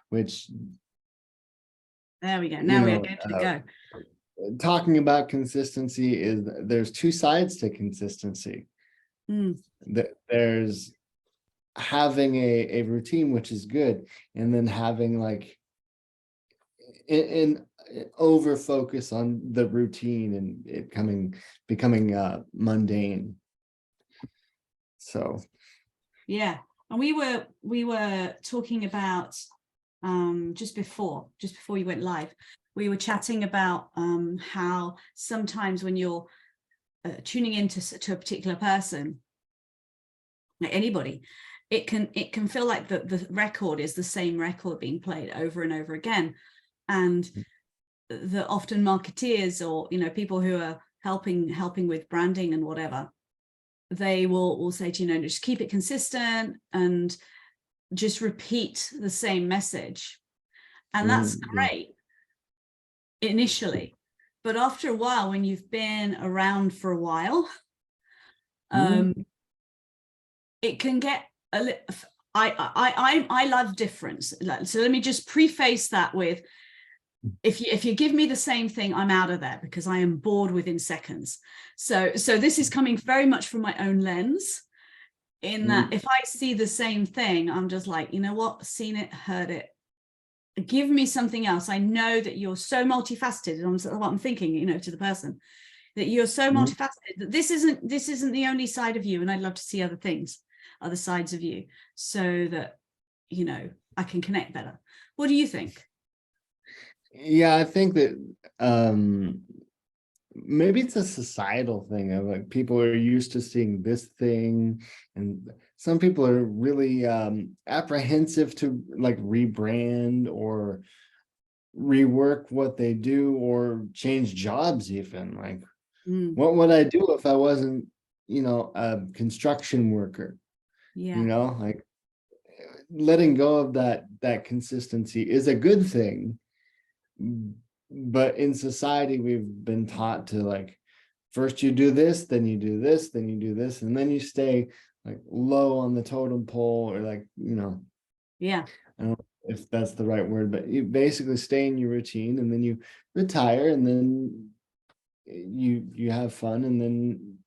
which, there we go. Now we are going to go. Talking about consistency is there's two sides to consistency. There's having a routine, which is good, and then having like in over focus on the routine and it becoming mundane. So yeah, and we were talking about just before you went live, we were chatting about how sometimes when you're tuning into to a particular person, like anybody, it can feel like the record is the same record being played over and over again. And the often marketeers or, you know, people who are helping with branding and whatever, they will say to you, know, just keep it consistent and just repeat the same message. And that's great initially, but after a while, when you've been around for a while, it can get a little. I love difference. So let me just preface that with, if you give me the same thing, I'm out of there because I am bored within seconds. So this is coming very much from my own lens, in that if I see the same thing, I'm just like, you know what, seen it, heard it. Give me something else. I know that you're so multifaceted, and what I'm thinking, you know, to the person, that you're so multifaceted that this isn't the only side of you, and I'd love to see other things, other sides of you, so that, you know, I can connect better. What do you think? Yeah, I think that maybe it's a societal thing of like people are used to seeing this thing, and some people are really apprehensive to like rebrand or rework what they do or change jobs even. Like, what would I do if I wasn't, you know, a construction worker? Yeah. You know, like letting go of that consistency is a good thing. But in society, we've been taught to like, first you do this, then you do this, then you do this, and then you stay like low on the totem pole, or like, you know, yeah, I don't know if that's the right word, but you basically stay in your routine, and then you retire, and then you have fun, and then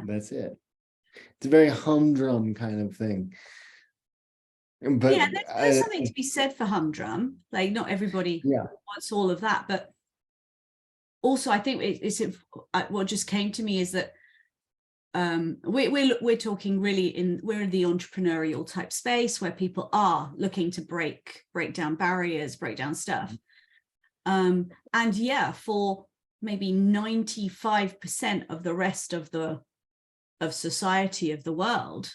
that's it. It's a very humdrum kind of thing. But yeah, there's something to be said for humdrum. Like, not everybody wants all of that, but also I think it's what just came to me is that we're talking really we're in the entrepreneurial type space where people are looking to break down barriers, break down stuff, and yeah, for maybe 95% of the rest of society, of the world,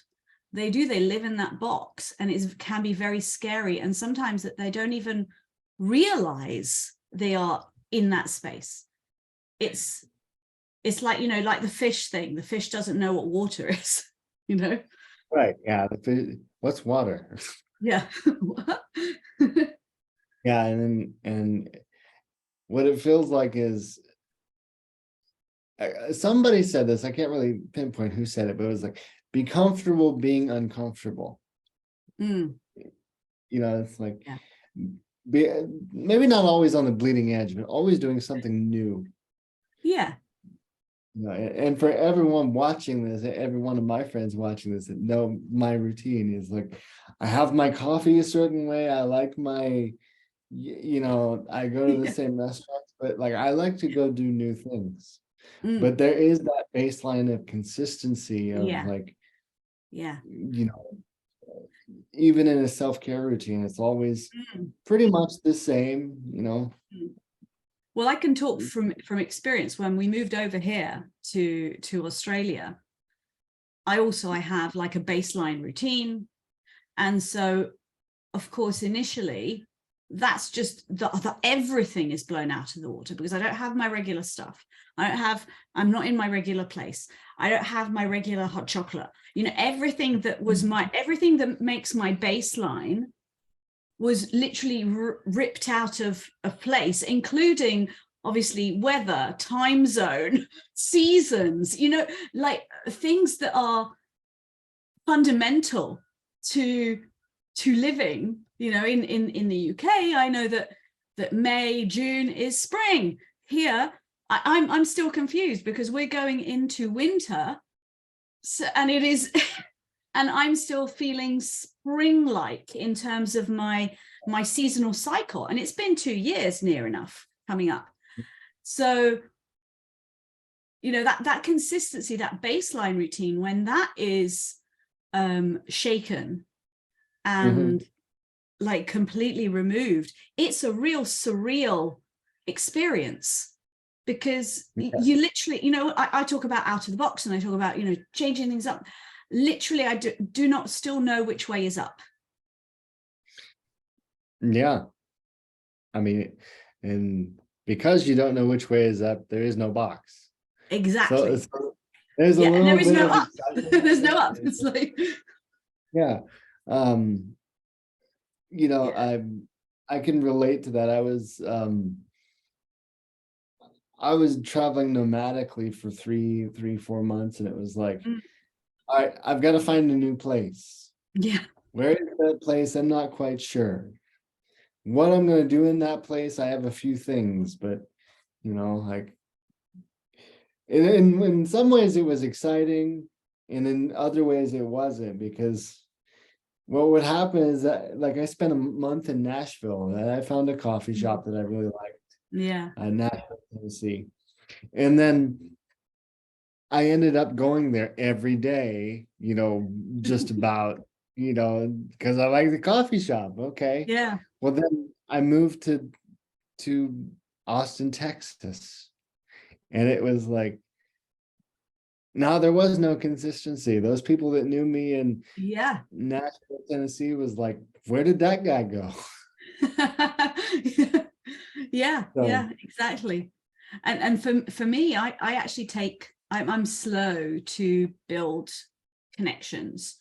they live in that box, and it can be very scary, and sometimes that they don't even realize they are in that space. It's like, you know, like the fish thing. The fish doesn't know what water is, you know? Right. Yeah. The fish, what's water? Yeah. Yeah. And what it feels like is, somebody said this, I can't really pinpoint who said it, but it was like, be comfortable being uncomfortable. You know, it's like, maybe not always on the bleeding edge, but always doing something new. Yeah. You know, and for everyone watching this, every one of my friends watching this, that know my routine is like, I have my coffee a certain way. I like my, you know, I go to the same restaurants, but like, I like to go do new things. But there is that baseline of consistency of like, you know, even in a self-care routine, it's always pretty much the same, you know. Well, I can talk from experience. When we moved over here to Australia, I have like a baseline routine, and so of course initially that's just everything is blown out of the water, because I don't have my regular stuff. I'm not in my regular place. I don't have my regular hot chocolate. You know, everything that makes my baseline was literally ripped out of place, including obviously weather, time zone, seasons, you know, like things that are fundamental to to living, you know, in the UK, I know that May, June is spring. Here, I'm still confused because we're going into winter, so, and it is, and I'm still feeling spring-like in terms of my seasonal cycle, and it's been 2 years near enough coming up. So, you know, that consistency, that baseline routine, when that is shaken and like completely removed, it's a real surreal experience, because you literally, you know, I talk about out of the box, and I talk about, you know, changing things up. Literally, I do not still know which way is up. Yeah. I mean, and because you don't know which way is up, there is no box. Exactly. So there's a Yeah, and little there is bit no of up. excitement. There's no up. It's like, Yeah. You know, yeah. I can relate to that. I was traveling nomadically for 4 months, and it was like, Mm. all right, I've got to find a new place. Yeah. Where is that place? I'm not quite sure. What I'm going to do in that place, I have a few things, but you know, like in some ways it was exciting, and in other ways it wasn't, because what would happen is that, like, I spent a month in Nashville, and I found a coffee shop that I really liked, Yeah. Nashville, Tennessee. And then I ended up going there every day, you know, just about, you know, because I like the coffee shop. Okay. Yeah. Well, then I moved to Austin, Texas. And it was like, now there was no consistency. Those people that knew me in Yeah. Nashville, Tennessee was like, where did that guy go? Yeah, So, yeah, exactly. And for me, I actually I'm slow to build connections.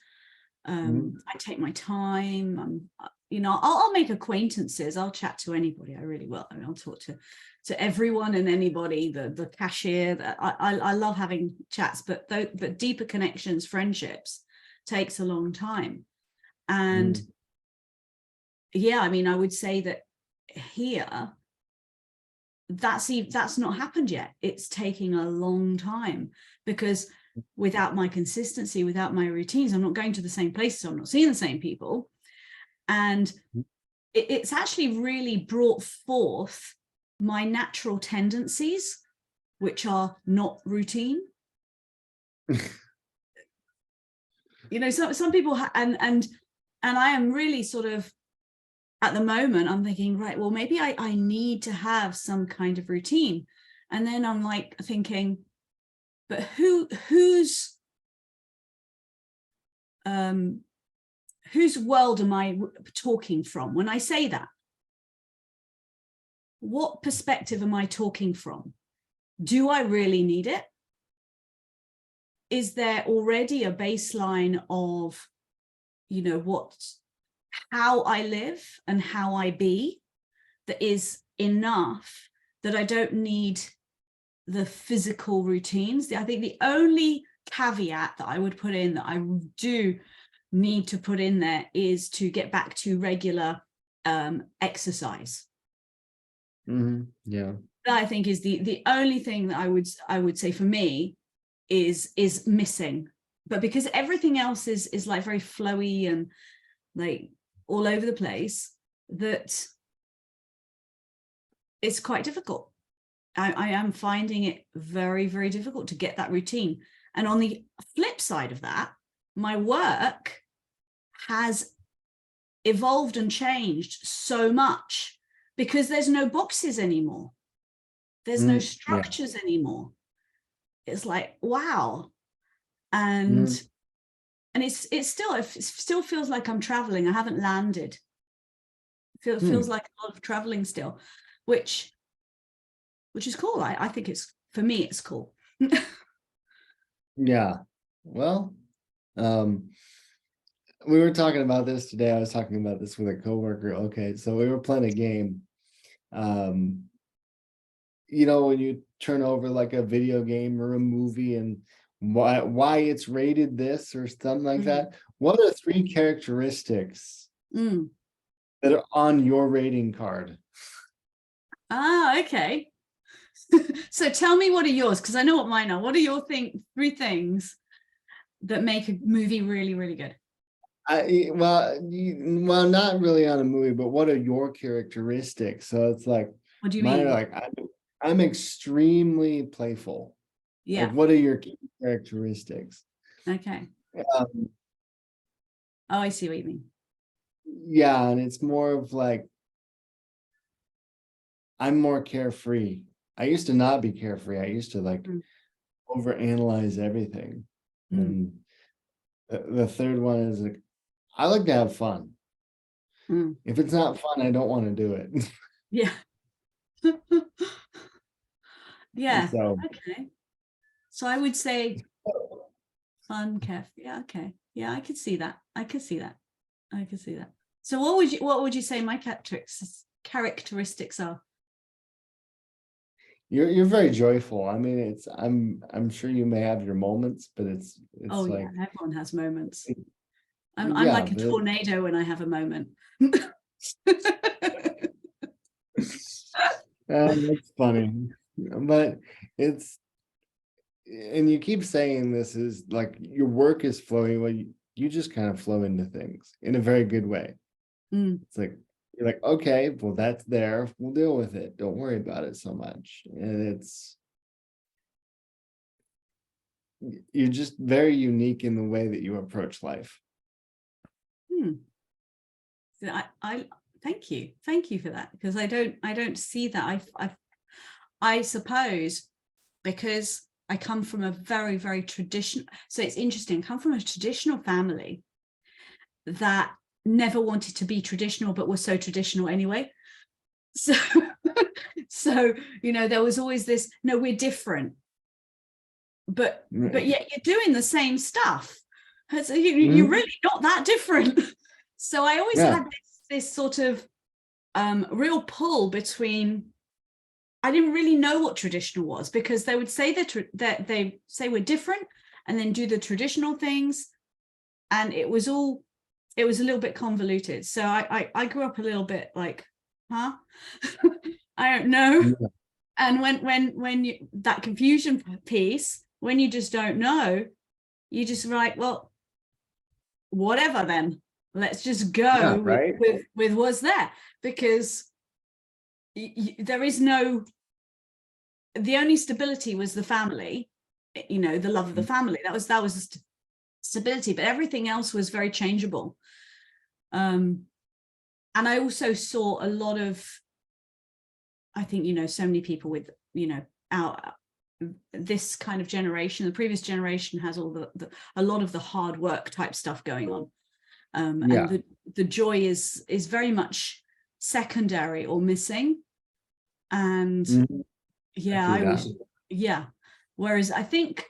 I take my time. You know, I'll make acquaintances. I'll chat to anybody. I really will. I mean, I'll talk to everyone and anybody. The cashier. I love having chats, but deeper connections, friendships, takes a long time. And yeah, I mean, I would say that here, that's not happened yet. It's taking a long time, because without my consistency, without my routines, I'm not going to the same places, I'm not seeing the same people, and it's actually really brought forth my natural tendencies, which are not routine. You know, some people and I am really sort of, at the moment, I'm thinking, right, well, maybe I need to have some kind of routine. And then I'm like thinking, but whose world am I talking from when I say that? What perspective am I talking from? Do I really need it? Is there already a baseline of, you know, how I live and how I be, that is enough that I don't need the physical routines? I think the only caveat that I would put in, that I do need to put in there, is to get back to regular exercise. yeah. That I think is the only thing that I would say for me is missing. But because everything else is like very flowy and like all over the place, that it's quite difficult. I am finding it very, very difficult to get that routine. And on the flip side of that, my work has evolved and changed so much, because there's no boxes anymore. There's no structures anymore. It's like, wow. And it still feels like I'm traveling. I haven't landed. Feels like a lot of traveling still, which is cool. I think it's, for me, it's cool. Yeah. Well, we were talking about this today. I was talking about this with a coworker. Okay, so we were playing a game. You know, when you turn over like a video game or a movie, and why it's rated this or something like that. What are 3 characteristics Mm. that are on your rating card. Ah, okay. So tell me, what are yours? Because I know what mine are. What are your three things that make a movie really, really good? Well, not really on a movie, but what are your characteristics? So it's like What do you mine are mean? like I'm extremely playful. Like, Yeah. what are your key characteristics? Okay. Um, Oh, I see what you mean. yeah, and it's more of like I'm more carefree. I used to not be carefree. I used to like Mm. overanalyze everything. Mm. And the third one is like I like to have fun. Mm. If it's not fun, I don't want to do it. Yeah. Yeah. So Okay. So I would say fun, carefree. Yeah. Okay. Yeah, I could see that. I could see that. I could see that. So what would you say my characteristics are? you're very joyful. I mean, it's I'm sure you may have your moments, but Oh it's yeah, like everyone has moments. I'm yeah, like a tornado when I have a moment. that's funny. But it's and you keep saying this is like your work is flowing. Well, you just kind of flow into things in a very good way. Mm. It's like you're like, okay, well, that's there. We'll deal with it. Don't worry about it so much. And it's you're just very unique in the way that you approach life. Hmm. So I thank you for that, because I don't see that. I suppose because I come from a very, very traditional, so it's interesting, I come from a traditional family that never wanted to be traditional, but was so traditional anyway. So, so, there was always this, no, we're different, but yet you're doing the same stuff. So you're Mhm. really not that different. So I always Yeah, had this sort of real pull between, I didn't really know what traditional was, because they would say that they say we're different and then do the traditional things, and it was a little bit convoluted. So I grew up a little bit like, huh? I don't know. yeah, And when you, that confusion piece, when you just don't know, you just like, well, whatever then. Let's just yeah, go with right. what's there, because there is no, the only stability was the family, the love of the family. That was the stability, but everything else was very changeable. And I also saw a lot of, I think, so many people with, our this kind of generation, the previous generation has all a lot of the hard work type stuff going on. And Yeah, the joy is very much secondary or missing. And mhm, I yeah, see I that. was, yeah. Whereas I think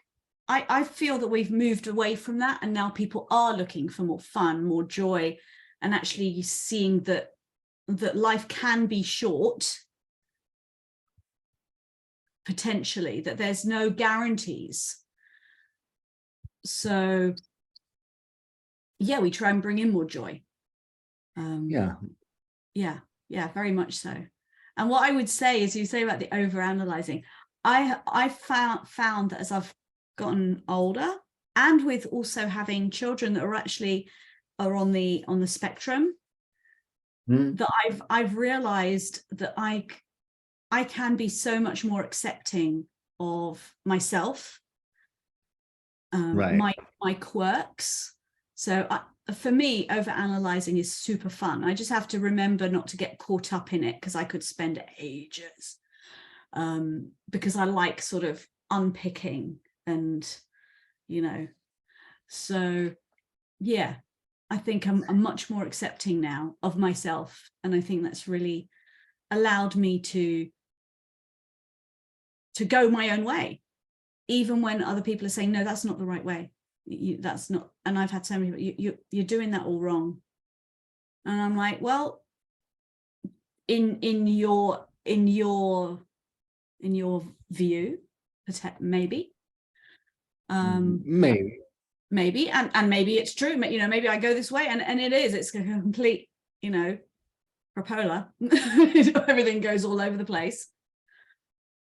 I feel that we've moved away from that, and now people are looking for more fun, more joy, and actually seeing that life can be short, potentially, that there's no guarantees. So yeah, we try and bring in more joy. Yeah, Yeah, yeah, very much so. And what I would say is, you say about the over analyzing, I found that as I've gotten older, and with also having children that are on the spectrum, mhm, that I've realized that I can be so much more accepting of myself, right. my quirks. So for me, over analyzing is super fun. I just have to remember not to get caught up in it, because I could spend ages, because I like sort of unpicking, and so yeah, I think I'm much more accepting now of myself, and I think that's really allowed me to go my own way, even when other people are saying, no, that's not the right way. That's not, and I've had so many, you're doing that all wrong. And I'm like, well, in your view, maybe. Maybe. maybe, and maybe it's true, maybe I go this way and it's a complete, propeller. Everything goes all over the place.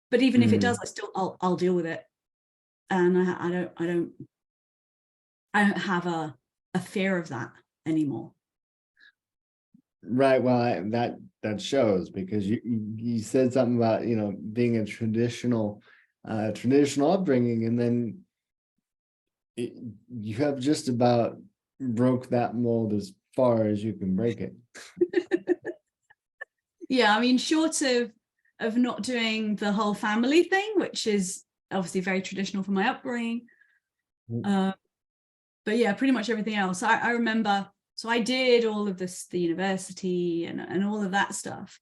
But even if it does, I'll deal with it. And I don't have a fear of that anymore. Right. Well, that shows, because you said something about, being a traditional upbringing, and then you have just about broke that mold as far as you can break it. Yeah, I mean, short of not doing the whole family thing, which is obviously very traditional for my upbringing. But yeah, pretty much everything else. I remember, so I did all of this, the university and all of that stuff,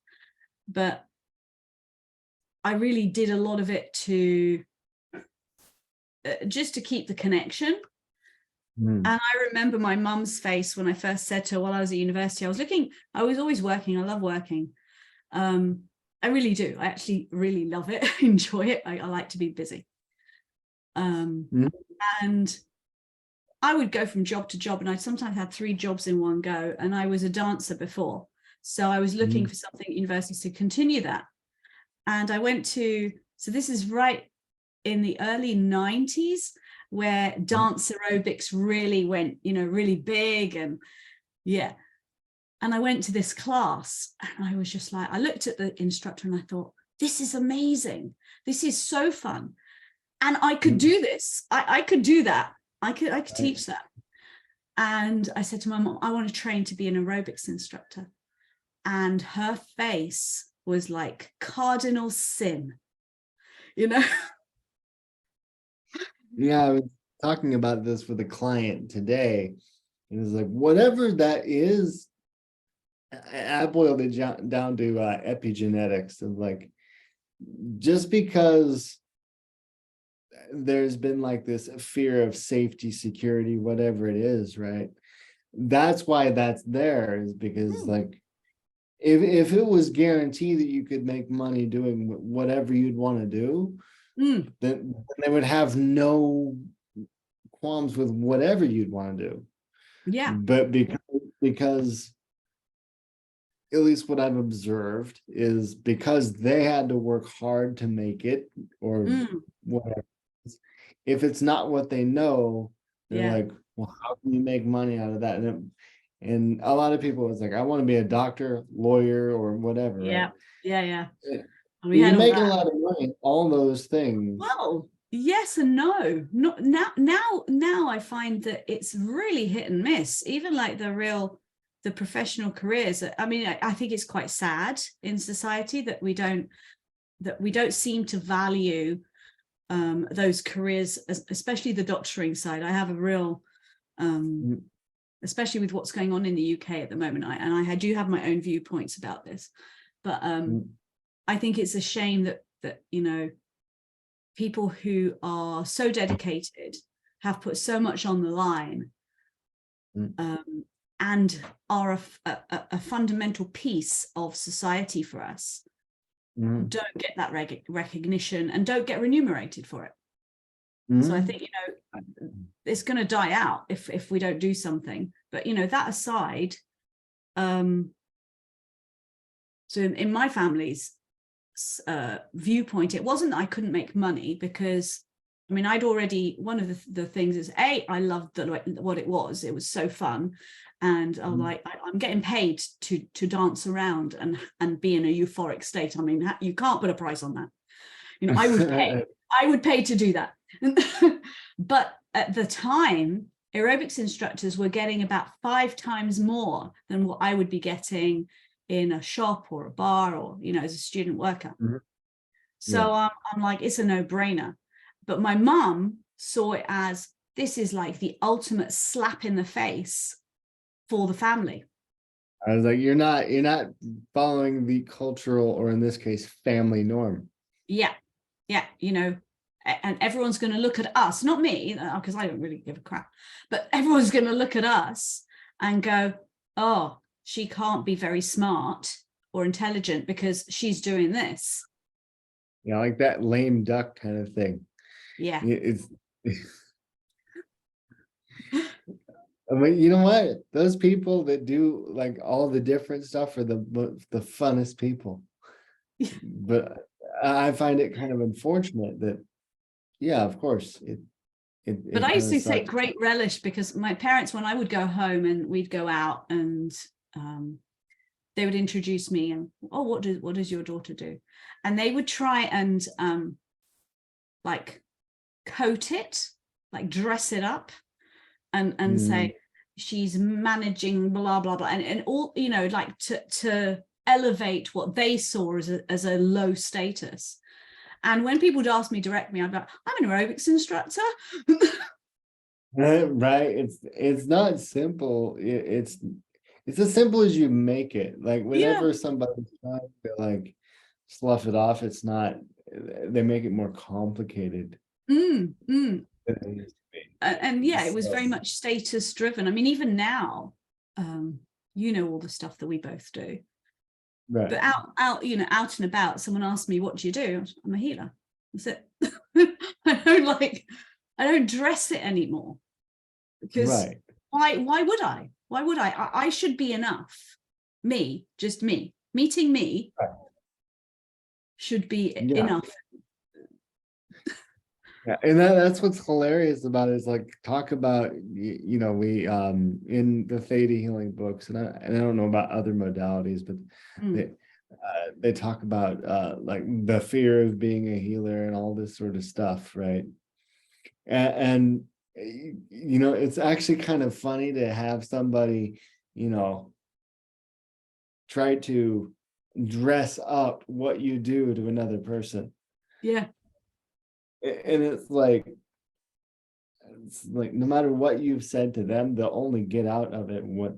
but I really did a lot of it to just to keep the connection. And I remember my mum's face when I first said to her while I was at university, I was always working. I love working. I really do. I actually really love it. Enjoy it. I like to be busy. And I would go from job to job, and I sometimes had 3 jobs in one go. And I was a dancer before, so I was looking for something at university to continue that. And I went to, so this is right in the early 90s, where dance aerobics really went, really big. And yeah. And I went to this class, and I was just like, I looked at the instructor and I thought, this is amazing. This is so fun. And I could do this. I could do that. I could teach that. And I said to my mom, I want to train to be an aerobics instructor. And her face was like cardinal sin, Yeah, I was talking about this with a client today. It was like, whatever that is, I boiled it down to epigenetics of like, just because there's been like this fear of safety, security, whatever it is, right? That's why that's there, is because like, if it was guaranteed that you could make money doing whatever you'd want to do, then they would have no qualms with whatever you'd want to do. Yeah. But because at least what I've observed is, because they had to work hard to make it, or whatever, if it's not what they know, they're like, well, how can you make money out of that? And a lot of people, it's like, I want to be a doctor, lawyer, or whatever. Yeah. Right? You make a lot of money, all those things. Well, yes and no. Not now I find that it's really hit and miss. Even like the professional careers. I mean, I think it's quite sad in society that we don't seem to value those careers, especially the doctoring side. I have a real especially with what's going on in the UK at the moment. I do have my own viewpoints about this, but I think it's a shame that people who are so dedicated, have put so much on the line, and are a fundamental piece of society for us, don't get that recognition and don't get remunerated for it. So I think, it's going to die out if we don't do something. But, that aside, so in my family's viewpoint, it wasn't that I couldn't make money, because, I mean, I'd already, one of the things is, I loved what it was so fun. And I'm like, I'm getting paid to dance around and be in a euphoric state. I mean, you can't put a price on that. I would pay to do that. But at the time, aerobics instructors were getting about 5 times more than what I would be getting in a shop or a bar, or, as a student worker. So I'm like, it's a no-brainer. But my mum saw it as, this is like the ultimate slap in the face for the family. I was like, you're not following the cultural, or in this case, family norm. Yeah. And everyone's going to look at us, not me, because I don't really give a crap, but everyone's going to look at us and go, oh, she can't be very smart or intelligent because she's doing this. Yeah, like that lame duck kind of thing. Yeah. It's I mean, you know what? Those people that do like all the different stuff are the funnest people. But I find it kind of unfortunate that, yeah, of course, But it I kind used of to take starts. great relish because my parents, when I would go home and we'd go out and they would introduce me and, oh, what does your daughter do? And they would try and like coat it, like dress it up and Mm, say she's managing blah blah blah and all, you know, like to elevate what they saw as a low status. And when people would ask me directly, I'd be like, I'm an aerobics instructor. right. It's not simple. It's as simple as you make it. Like Yeah. whenever somebody's trying to like slough it off, it's not, they make it more complicated Mm. than it needs to And be. yeah, it was So, very much status driven. I mean, even now, you know, all the stuff that we both do. But right, you know, out and about, someone asked me, what do you do? I'm a healer. That's it. I don't dress it anymore because right, why would I? Why would I should be enough. Me, just me. Meeting me right. should be Yeah. enough. Yeah, and that's what's hilarious about it is like talk about you know, we in the theta healing books, and I don't know about other modalities, but Mm, they talk about like the fear of being a healer and all this sort of stuff, right? And you know, it's actually kind of funny to have somebody, you know, try to dress up what you do to another person. yeah. And it's like no matter what you've said to them, they'll only get out of it what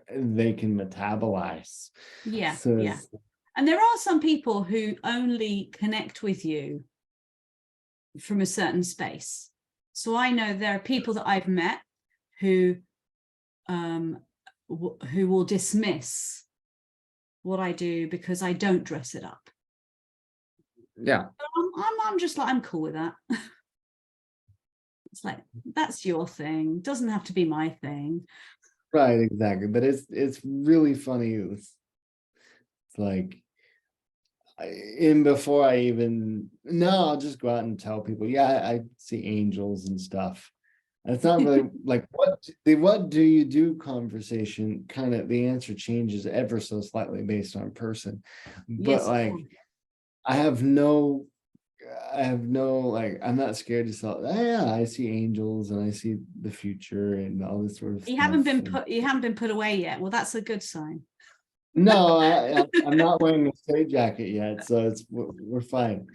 they can metabolize. Yeah. So Yeah. And there are some people who only connect with you from a certain space. So I know there are people that I've met who who will dismiss what I do because I don't dress it up. yeah, I'm just like, I'm cool with that. It's like, that's your thing. Doesn't have to be my thing. right, exactly. But it's really funny. It's like in before I even no, I'll just go out and tell people, yeah, I see angels and stuff. And it's not really like what do you do conversation, kind of the answer changes ever so slightly based on person. But Yes, of like course. I have no like I'm not scared to tell, "Oh, yeah, I see angels and I see the future and all this sort of stuff." And You haven't been put away yet. Well, that's a good sign. no, I'm not wearing a straight jacket yet, so we're fine.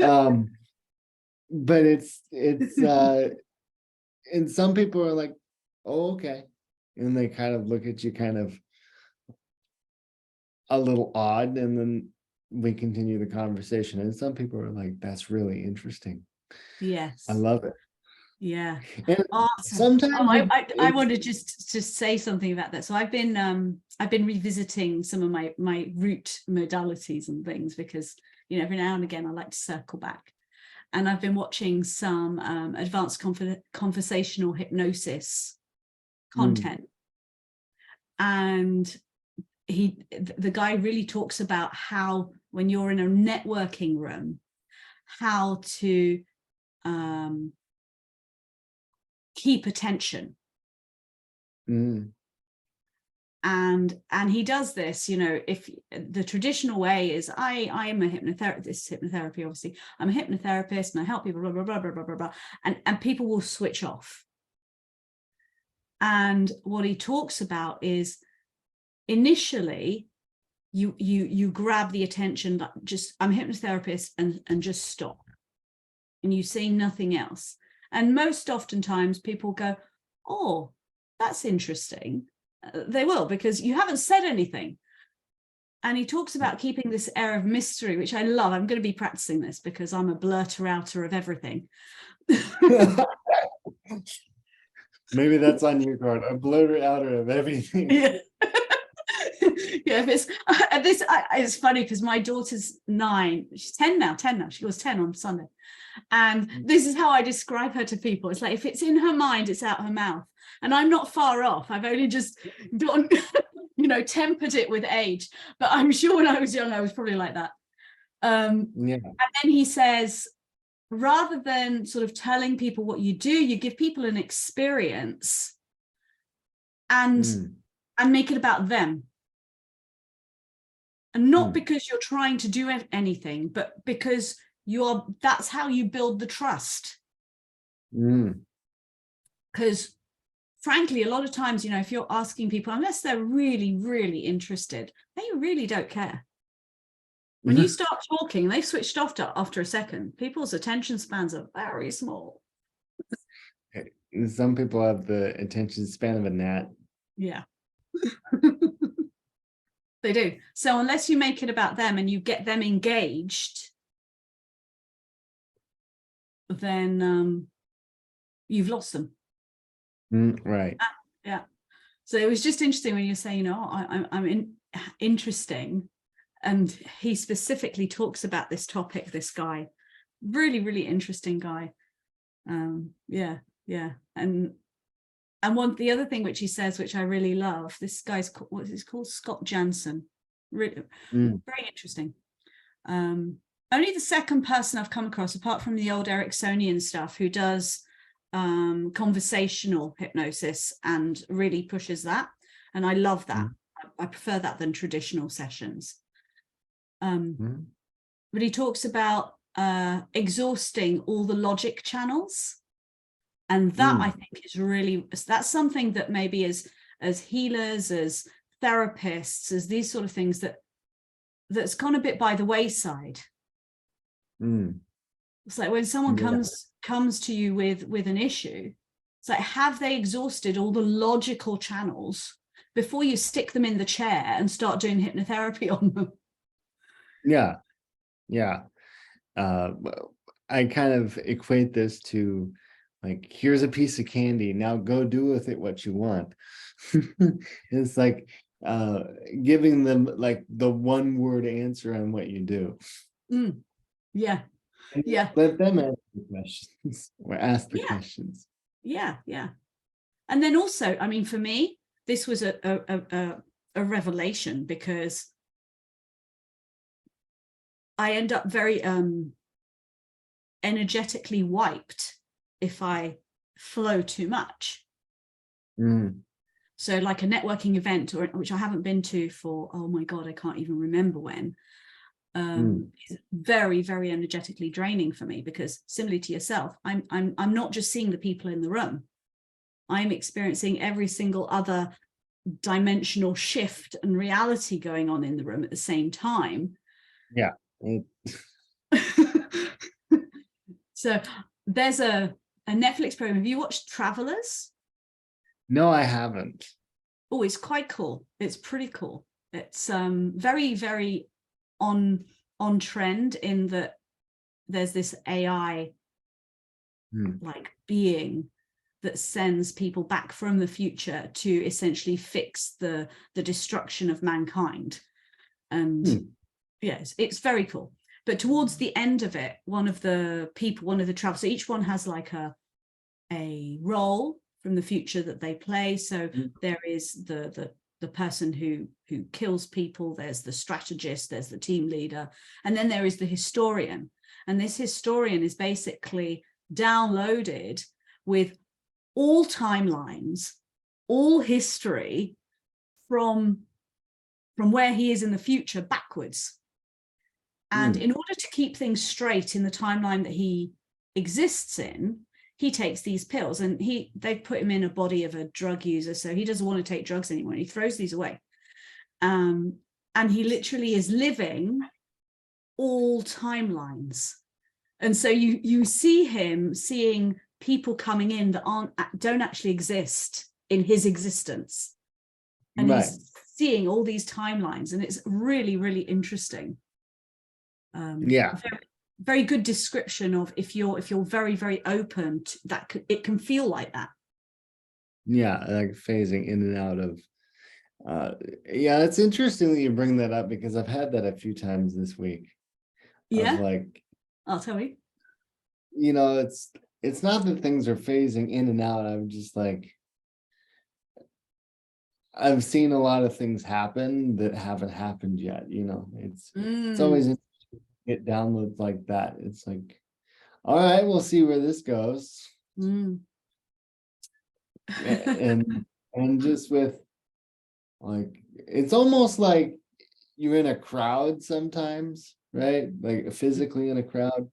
Um, but it's and some people are like, oh, okay. And they kind of look at you kind of a little odd, and then we continue the conversation. And some people are like, that's really interesting. I Yes. love it. Yeah. And Awesome. Oh, sometimes I want to just say something about that. So I've been revisiting some of my root modalities and things because, you know, every now and again I like to circle back. And I've been watching some advanced conversational hypnosis mm, content. And the guy really talks about how when you're in a networking room, how to keep attention. mm, And he does this, you know, if the traditional way is I am a hypnotherapist, this is hypnotherapy, obviously. I'm a hypnotherapist and I help people, blah, blah, blah, blah, blah, blah, blah. And people will switch off. And what he talks about is initially you grab the attention, that just I'm a hypnotherapist and just stop. And you say nothing else. And most oftentimes people go, oh, that's interesting. They will, because you haven't said anything. And he talks about keeping this air of mystery, which I love. I'm going to be practicing this because I'm a blurter outer of everything. mm. Maybe that's on your card, a blurry outer of everything. Yeah. Yeah, if it's it's funny because my daughter's 9, she's 10 now, she was 10 on Sunday, and this is how I describe her to people. It's like, if it's in her mind, it's out her mouth, and I'm not far off. I've only just gone tempered it with age, but I'm sure when I was young I was probably like that. And then he says, rather than sort of telling people what you do, you give people an experience and make it about them. And not because you're trying to do anything, but because that's how you build the trust. Because frankly, a lot of times, if you're asking people, unless they're really, really interested, they really don't care. When you start talking, they've switched off after a second. People's attention spans are very small. Some people have the attention span of a gnat. Yeah. They do. So unless you make it about them and you get them engaged, then you've lost them. Right. Yeah. So it was just interesting when you say, I'm interesting. And he specifically talks about this topic, this guy, really, really interesting guy. Yeah. And the other thing which he says, which I really love, this guy's called Scott Jansen. Really, very interesting. Only the second person I've come across, apart from the old Ericksonian stuff, who does conversational hypnosis and really pushes that. And I love that. I prefer that than traditional sessions. But he talks about exhausting all the logic channels. And that I think is that's something that maybe as healers, as therapists, as these sort of things that's gone a bit by the wayside. It's like when someone comes to you with an issue, it's like, have they exhausted all the logical channels before you stick them in the chair and start doing hypnotherapy on them? Yeah. I kind of equate this to, like, here's a piece of candy, now go do with it what you want. It's like giving them like the one word answer on what you do. Yeah. Let them ask the questions or ask the questions. Yeah. And then also, I mean, for me, this was a revelation, because I end up very energetically wiped if I flow too much. So like a networking event, which I haven't been to for, oh my God, I can't even remember when, is very, very energetically draining for me, because similarly to yourself, I'm not just seeing the people in the room. I'm experiencing every single other dimensional shift and reality going on in the room at the same time. Yeah. So there's a Netflix program. Have you watched Travelers? No, I haven't. Oh, it's quite cool. It's pretty cool. It's very, very on trend, in that there's this AI like being that sends people back from the future to essentially fix the destruction of mankind. And yes, it's very cool. But towards the end of it, one of the travelers, so each one has like a role from the future that they play. So there is the person who kills people, there's the strategist, there's the team leader, and then there is the historian. And this historian is basically downloaded with all timelines, all history from where he is in the future backwards. And in order to keep things straight in the timeline that he exists in, he takes these pills, and they've put him in a body of a drug user, so he doesn't want to take drugs anymore. He throws these away. And he literally is living all timelines. And so you see him seeing people coming in that don't actually exist in his existence. And he's seeing all these timelines, and it's really, really interesting. Very, very good description of if you're very, very open to that, it can feel like that. Yeah, like phasing in and out Uh, yeah, it's interesting that you bring that up because I've had that a few times this week of Yeah. like, I'll tell you. it's not that things are phasing in and out. I'm just like, I've seen a lot of things happen that haven't happened yet. It's always Mm, interesting to get downloads like that. It's like, all right, we'll see where this goes. mm. And just with like, it's almost like you're in a crowd sometimes, right? Like physically in a crowd,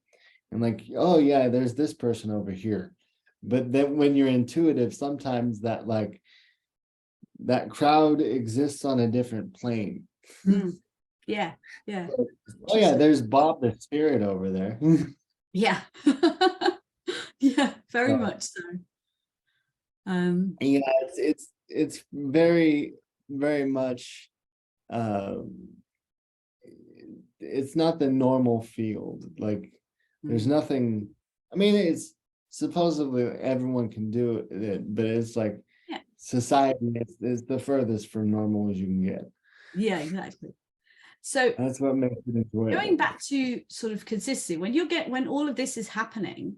and like, oh yeah, there's this person over here. But then when you're intuitive, sometimes that crowd exists on a different plane. Mm. Yeah, yeah. Oh yeah, Interesting. there's Bob the spirit over there. Yeah. Yeah, very So, much so. Um, yeah, it's very, very much it's not the normal field. Like there's mm. nothing, I mean, it's supposedly everyone can do it, but it's like Yeah, society is the furthest from normal as you can get. yeah, exactly. So That's what makes it going enjoyable. back to sort of consistency, when all of this is happening,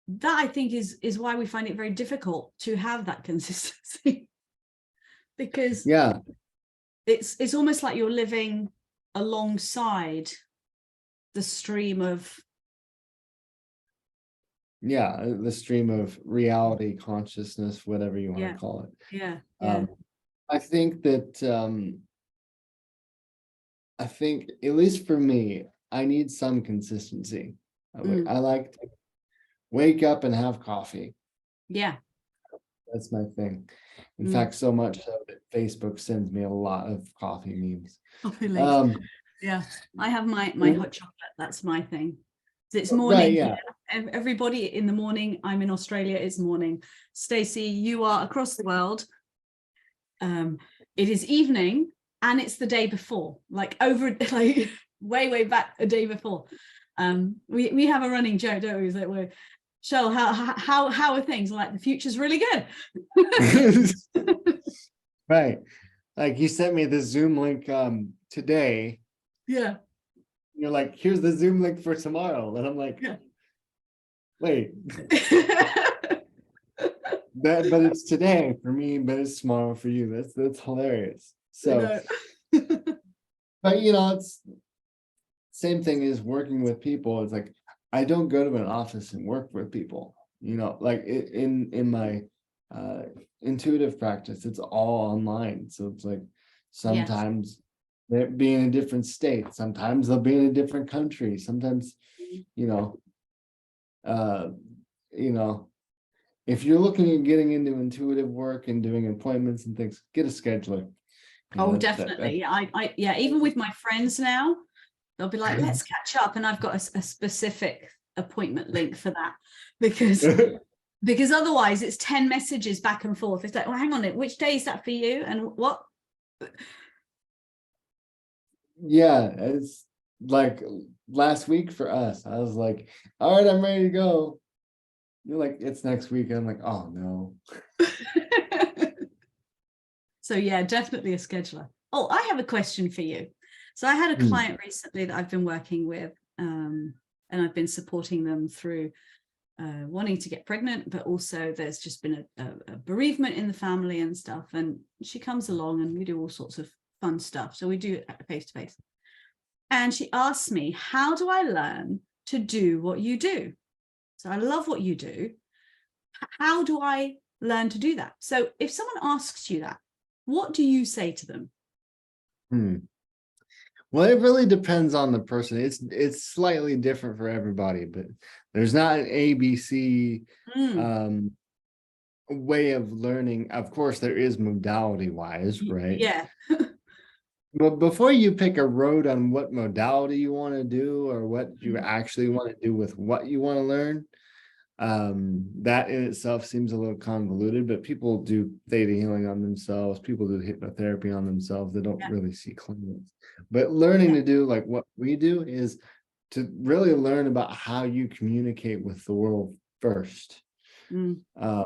that I think is why we find it very difficult to have that consistency because Yeah, it's almost like you're living alongside the stream of yeah, the stream of reality, consciousness, whatever you want yeah, to call it. yeah, yeah. Um, I think that I think, at least for me, I need some consistency. Mm, I like to wake up and have coffee. yeah. That's my thing. In Mm. fact, so much so that Facebook sends me a lot of coffee memes. Coffee links. Um, Yeah. I have my hot chocolate. That's my thing. It's right, morning here. yeah. Everybody in the morning. I'm in Australia. It's morning. Stacey, you are across the world. Um, it is evening and it's the day before, like over like way back a day before. We have a running joke, don't we? That we're Shell, how are things? Like the future's really good. Right. Like you sent me the Zoom link today. Yeah. You're like, here's the Zoom link for tomorrow. And I'm like, Yeah. wait, but it's today for me, but it's tomorrow for you. That's hilarious. I So, know. but it's same thing as working with people. It's like I don't go to an office and work with people. Like in my uh intuitive practice, it's all online. So it's like Yes. sometimes they'll be in a different state, sometimes they'll be in a different country, sometimes, you know, uh, you know, if you're looking at getting into intuitive work and doing appointments and things, get a scheduler. Oh, That definitely. Yeah, even with my friends now, they'll be like, let's catch up. And I've got a specific appointment link for that because otherwise it's 10 messages back and forth. It's like, well, hang on, which day is that for you? And what? yeah, it's like last week for us. I was like, all right, I'm ready to go. You're like, it's next week. I'm like, oh no. So yeah, definitely a scheduler. Oh, I have a question for you. So I had a Hmm. client recently that I've been working with, and I've been supporting them through wanting to get pregnant, but also there's just been a bereavement in the family and stuff. And she comes along and we do all sorts of fun stuff. So we do it face to face. And she asked me, how do I learn to do what you do? So I love what you do. How do I learn to do that? So if someone asks you that, what do you say to them? Hmm. Well, it really depends on the person. It's slightly different for everybody, but there's not an ABC Mm, um way of learning. Of course, there is modality wise, right? yeah, But before you pick a road on what modality you want to do or what you mm, actually want to do with what you want to learn, that in itself seems a little convoluted, but people do theta healing on themselves, people do hypnotherapy on themselves, they don't yeah, really see clients. But learning yeah, to do like what we do is to really learn about how you communicate with the world first. mm, Uh,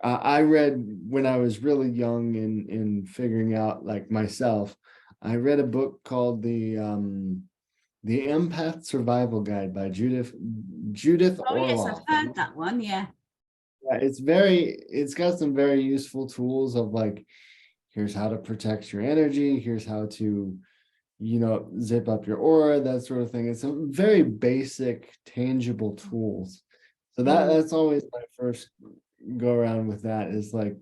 I read when I was really young in figuring out like myself. I read a book called the Empath Survival Guide by Judith Oh yes, I've Orloff. heard that one. Yeah. Yeah, it's got some very useful tools of like, here's how to protect your energy, here's how to, zip up your aura, that sort of thing. It's some very basic, tangible tools. So Mm, that's always my first go around with that, is like,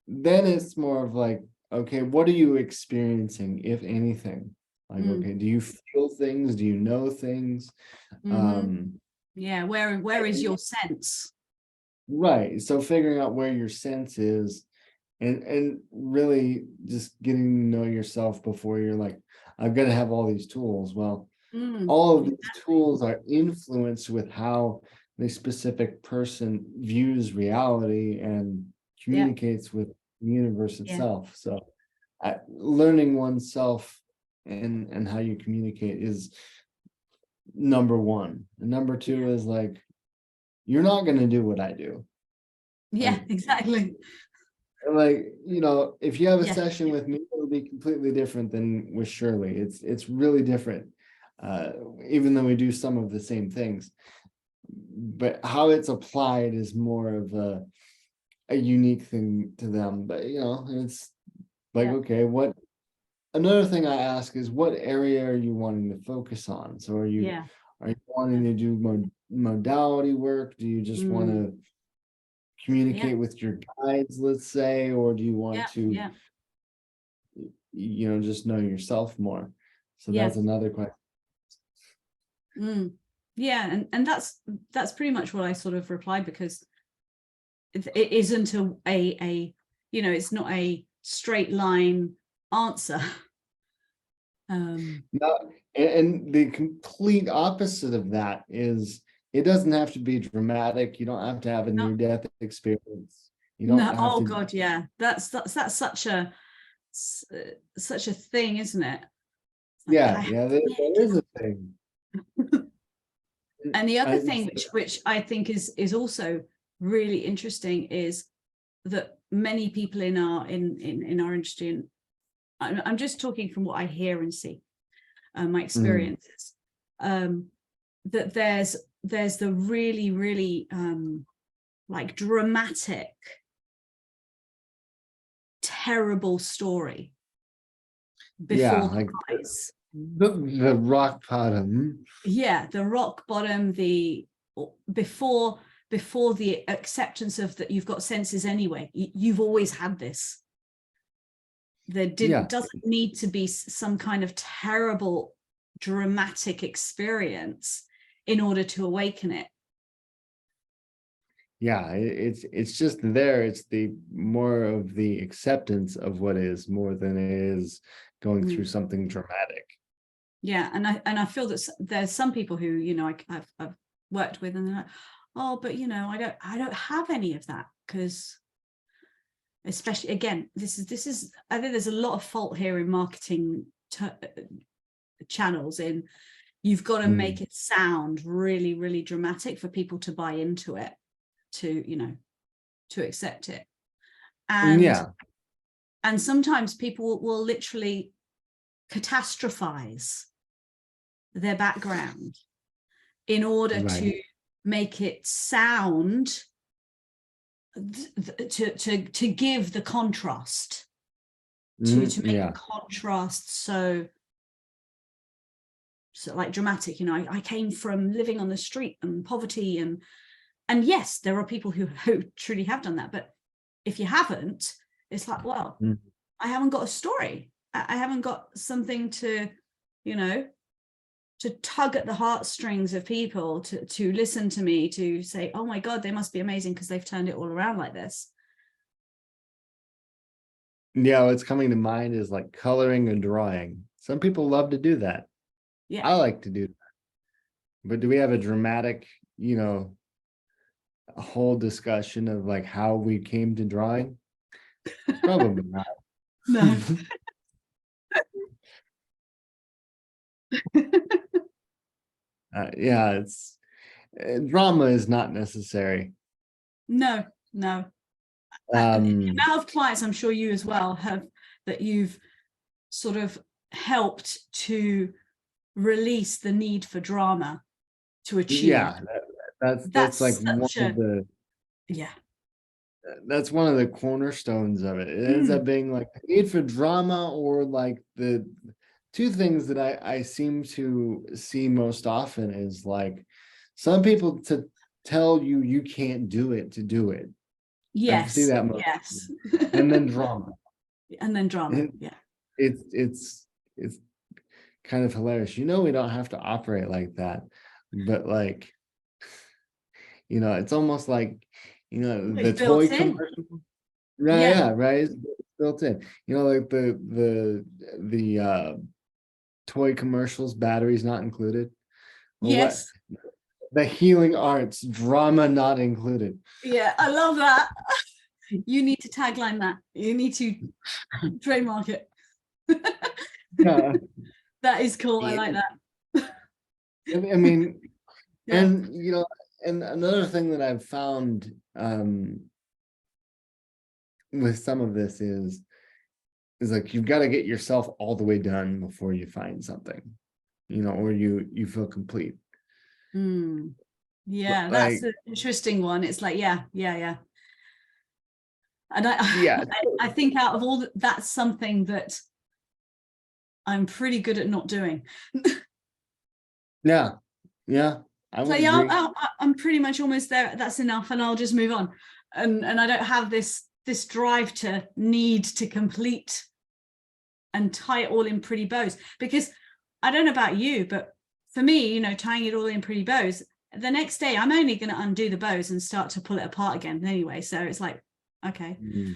then it's more of like, okay, what are you experiencing, if anything? Like, mm, okay, do you feel things? Do you know things? hmm. Um, Yeah. Where is your sense? right. So figuring out where your sense is, and really just getting to know yourself before you're like, I'm gonna have all these tools. Well, Mm, all of these exactly. tools are influenced with how the specific person views reality and Yeah. communicates with the universe Yeah. itself. So learning oneself and how you communicate is number one. And number Yeah. two is like, you're not going to do what I do. Yeah. Like, Exactly. if you have a Yeah. session with me, it'll be completely different than with Shirley. It's really different. Uh, Even though we do some of the same things, but how it's applied is more of a unique thing to them. But it's like, Yeah. okay, what another thing I ask is, what area are you wanting to focus on? So Yeah. are you wanting to do modality work? Do you just want Mm, to yeah. communicate with your guides, let's say, or do you want Yeah. to, Yeah. just know yourself more? So Yeah. that's another question. Mm. Yeah. And that's pretty much what I sort of replied, because it isn't it's not a straight line answer. Um, No, and the complete opposite of that is, it doesn't have to be dramatic. You don't have to have a no, near-death experience. You don't no, have oh to. God, yeah. That's such a thing, isn't it? Like Yeah, I have yeah, to there is a thing. And the other thing It's, which I think is also really interesting is that many people in our industry, and I'm just talking from what I hear and see, my mhm. experiences, um, that there's the really, really like dramatic, terrible story Yeah, before the like rise. the rock bottom. Yeah, the rock bottom, the before the acceptance of that you've got senses anyway. You've always had this. There Yeah, doesn't need to be some kind of terrible dramatic experience in order to awaken it. yeah, it's just there. It's the more of the acceptance of what is, more than it is going through Mm. something dramatic. Yeah, and I feel that there's some people who I've worked with, and they're like, oh, but I don't have any of that, because especially again, this is I think there's a lot of fault here in marketing channels. In You've got to Mm. make it sound really, really dramatic for people to buy into it, to accept it. and Yeah, and sometimes people will literally catastrophize their background in order right. to make it sound, to give the contrast, to make Yeah, the contrast so like dramatic. I came from living on the street and poverty, and yes, there are people who truly have done that, but if you haven't, it's like, well, mm. I haven't got a story. I haven't got something you know to tug at the heartstrings of people to listen to me, to say, oh my God, they must be amazing because they've turned it all around like this. Yeah, what's coming to mind is like coloring and drawing. Some people love to do that. Yeah. I like to do that. But do we have a dramatic, you know, a whole discussion of like how we came to drawing? Probably not. No. Yeah, it's drama is not necessary. No, no. The Um, amount of clients, I'm sure you as well have, that you've sort of helped to release the need for drama to achieve. yeah, that's like That's one such of a, the yeah. that's one of the cornerstones of it. It ends up Mm, being like the need for drama, or like the two things that I seem to see most often is like some people to tell you you can't do it to do it. I see yes, that most, yes. and then drama. And then drama, And yeah. it's kind of hilarious. You know, we don't have to operate like that, but like, it's almost like, It's the toy built in. commercial. Right, Yeah. yeah, right. It's built in. Like the toy commercials, batteries not included. Well, what Yes. the healing arts, drama not included. Yeah, I love that. You need to tagline that. You need to trademark it. Yeah. That is cool. I Yeah. like that. I mean, Yeah. and and another thing that I've found with some of this is like you've got to get yourself all the way done before you find something, or you feel complete. Mm. Yeah, that's Like, an interesting one. It's like, yeah, yeah, yeah. And I, yeah, I think out of all that, that's something that I'm pretty good at not doing. yeah, yeah, I So would yeah, agree. I'm pretty much almost there. That's enough, and I'll just move on. And I don't have this drive to need to complete and tie it all in pretty bows, because I don't know about you, but for me, tying it all in pretty bows, the next day I'm only going to undo the bows and start to pull it apart again anyway. So it's like, okay. Mm.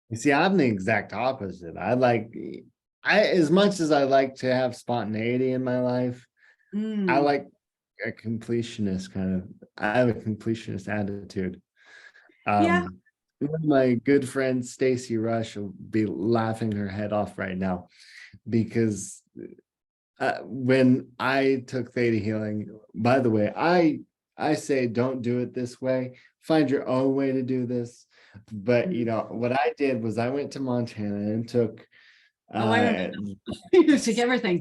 You see, I'm the exact opposite. As much as I like to have spontaneity in my life, I Mm, like a completionist kind of, I have a completionist attitude. yeah. One of my good friend Stacey Rush will be laughing her head off right now because when I took theta healing, by the way, I say don't do it this way. Find your own way to do this. But Mm. what I did was I went to Montana and took Oh, I remember. uh You took everything.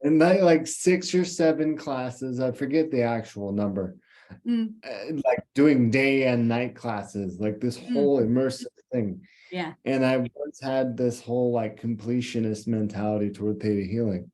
and like 6 or 7 classes. I forget the actual number. Mm, Like doing day and night classes, like this mm, whole immersive thing. yeah. And I once had this whole like completionist mentality toward theta healing.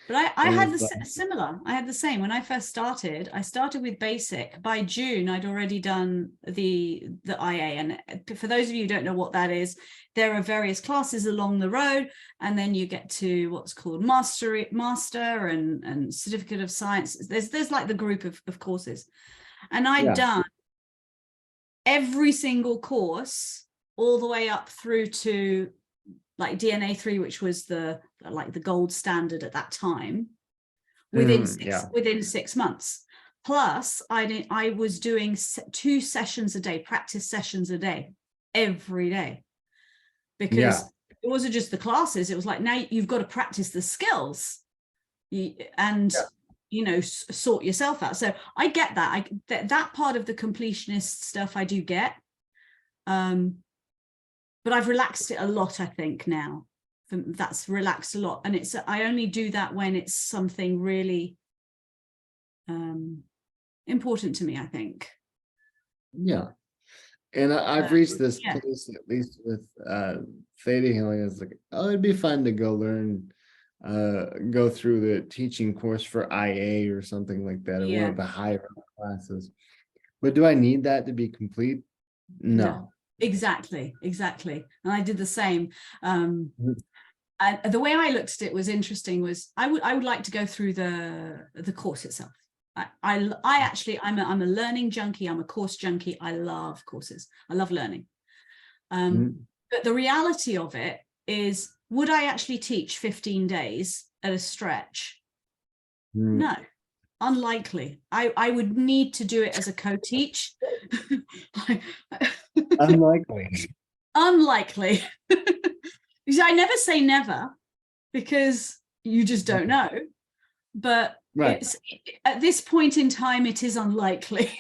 But I And had it's like, similar. I had the same when I first started. I started with basic. By June, I'd already done the IA. And for those of you who don't know what that is, there are various classes along the road, and then you get to what's called master and certificate of science. There's like the group of courses, and I'd yeah. done every single course all the way up through to like DNA 3, which was the gold standard at that time, within Yeah. 6 months. Plus, I was doing 2 sessions a day, practice sessions a day, every day, because Yeah. it wasn't just the classes. It was like, now you've got to practice the skills and Yeah. sort yourself out. So I get that. That part of the completionist stuff I do get. But I've relaxed it a lot, I think, now. That's relaxed a lot. And I only do that when it's something really important to me, I think. Yeah. And I've reached this Yeah. place, at least with theta healing, is like, oh, it'd be fun to go through the teaching course for IA or something like that, or one Yeah. of the higher classes. But do I need that to be complete? No. No. Exactly. And I did the same. And Mhm. the way I looked at it was interesting. Was I would like to go through the course itself. I actually I'm a learning junkie. I'm a course junkie. I love courses. I love learning. But the reality of it is, would I actually teach 15 days at a stretch? Mhm. No, unlikely. I would need to do it as a co-teach. Unlikely. Unlikely. I never say never, because you just don't know. But Right. it's at this point in time, it is unlikely.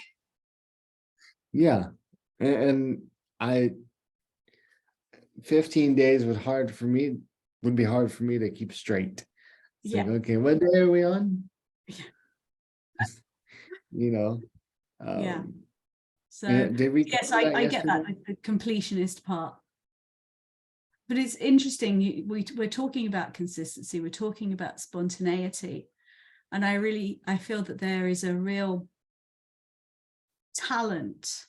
Yeah. And I 15 days would be hard for me to keep straight. It's Yeah. like, okay, what day are we on? Yeah. You know, Yeah. um, So did we yes, cover that I get that, yesterday? the completionist part. But it's interesting, we're talking about consistency, we're talking about spontaneity. And I feel that there is a real talent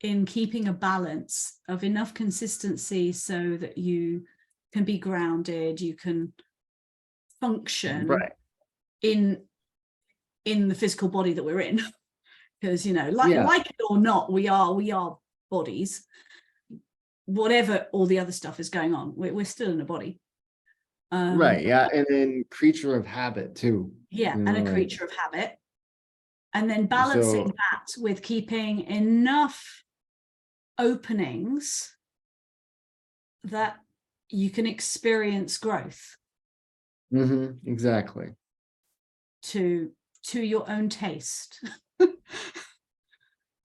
in keeping a balance of enough consistency so that you can be grounded, you can function Right. in the physical body that we're in. Because, you know, Yeah. like it or not, we are bodies. Whatever all the other stuff is going on, we're still in a body. Right. Yeah. And then creature of habit too. Yeah, You and know, a like, creature of habit. And then balancing so that with keeping enough openings that you can experience growth exactly. to your own taste.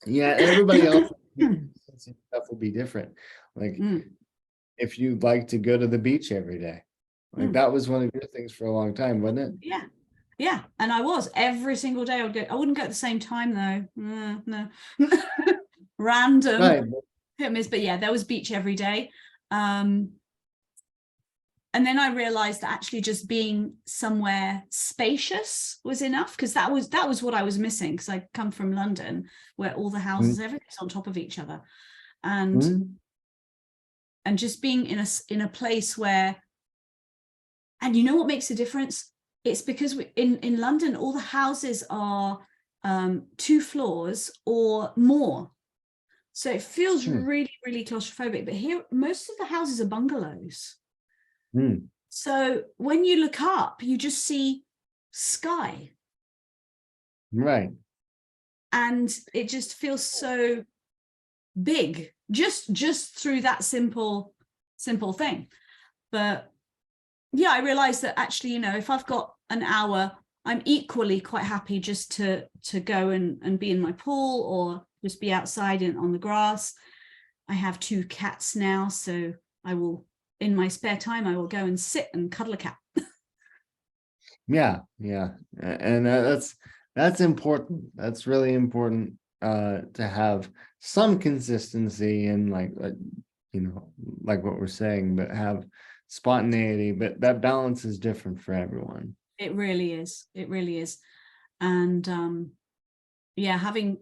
Yeah, everybody else stuff will be different. Like Mm, if you'd like to go to the beach every day. Like mm. that was one of your things for a long time, wasn't it? Yeah, yeah. And I was every single day. I would go. I wouldn't go at the same time though. No, random Right. hit miss. But yeah, there was beach every day. And then I realized that actually just being somewhere spacious was enough, because that was what I was missing, because I come from London where all the houses, everything's on top of each other. And Mhm. just being in a place where, and you know what makes a difference? It's because in London, all the houses are 2 floors or more. So it feels really, really claustrophobic. But here, most of the houses are bungalows. Mm. So when you look up, you just see sky. Right. And it just feels so big, just through that simple thing. But yeah, I realized that actually, you know, if I've got an hour, I'm equally quite happy just to go and be in my pool or just be outside on the grass. I have 2 cats now, so I will, in my spare time, I will go and sit and cuddle a cat. Yeah. Yeah. And that's important. That's really important to have some consistency and like you know, like what we're saying, but have spontaneity, but that balance is different for everyone. It really is. It really is. And yeah, having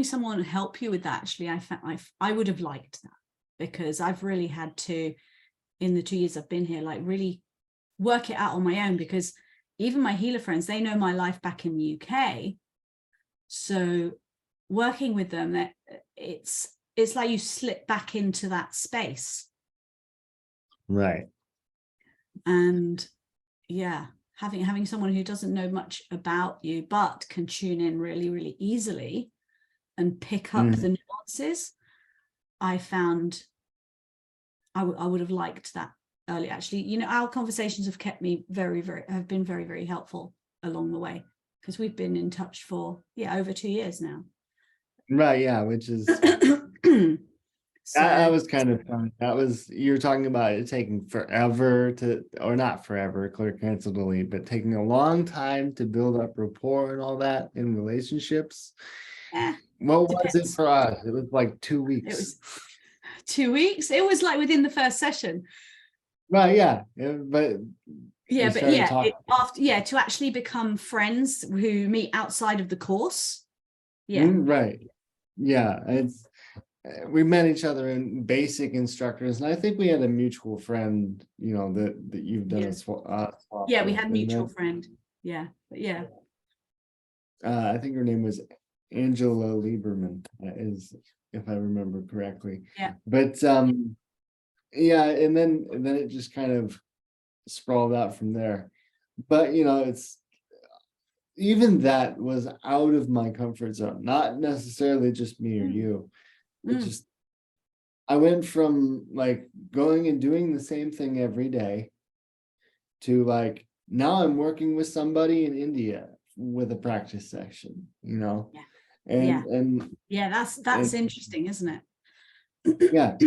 someone help you with that, actually, I would have liked that, because I've really had to, in the 2 years I've been here, like really work it out on my own, because even my healer friends, they know my life back in the UK. So working with them, that it's like you slip back into that space. Right. And yeah, having someone who doesn't know much about you but can tune in really, really easily and pick up the nuances, I found I would have liked that early. Actually, you know, our conversations have kept me have been very, very helpful along the way, because we've been in touch for over 2 years now. Right. Yeah. Which is that So was kind of fun. That was, you're talking about it taking forever to, or not forever, clear cancel delete, but taking a long time to build up rapport and all that in relationships. What was it depends. for us? It was like 2 It weeks. was 2 weeks. It was like within the first session. Right. Yeah. But Yeah, we but started talking. to actually become friends who meet outside of the course. Yeah. Right. Yeah. It's we met each other in basic instructors, and I think we had a mutual friend, you know, that you've done Yeah. a swap Yeah, we with, had a and mutual then friend. Yeah. But yeah. I think her name was Angela Lieberman, is if I remember correctly. Yeah. But yeah, and then it just kind of sprawled out from there. But you know, it's even that was out of my comfort zone, not necessarily just me or you. It Mm. just I went from like going and doing the same thing every day to like now I'm working with somebody in India with a practice section, you know, Yeah. Yeah. And Yeah, that's and interesting, isn't it? yeah,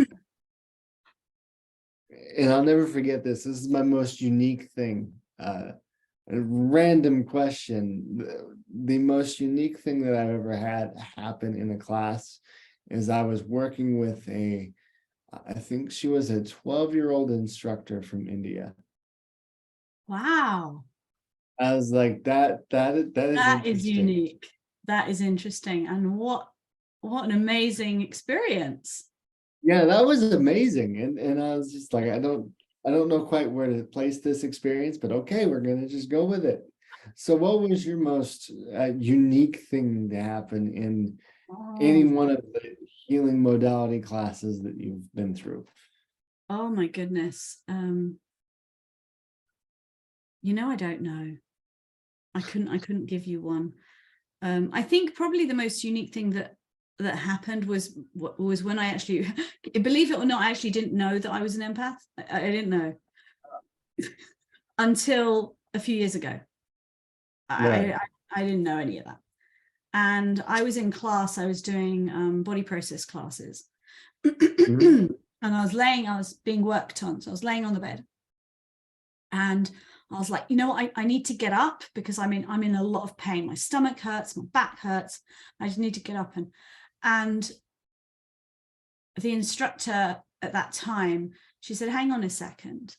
and I'll never forget this. This is my most unique thing. A random question. The most unique thing that I've ever had happen in a class is I was working with I think she was a 12-year-old instructor from India. Wow. I was like, that is That is interesting. unique. That is interesting. And what an amazing experience. Yeah, that was amazing. And I was just like, I don't know quite where to place this experience, but okay, we're gonna just go with it. So what was your most unique thing to happen in any Oh, one of the healing modality classes that you've been through? oh my goodness. I don't know. I couldn't give you one. I think probably the most unique thing that happened was when I actually, believe it or not, I actually didn't know that I was an empath. I didn't know until a few years ago. Right. I didn't know any of that. And I was in class, I was doing body process classes. Mhm. And I was being worked on. So I was laying on the bed. And I was like, I need to get up because I'm in a lot of pain. My stomach hurts, my back hurts. I just need to get up. And the instructor at that time, she said, hang on a second.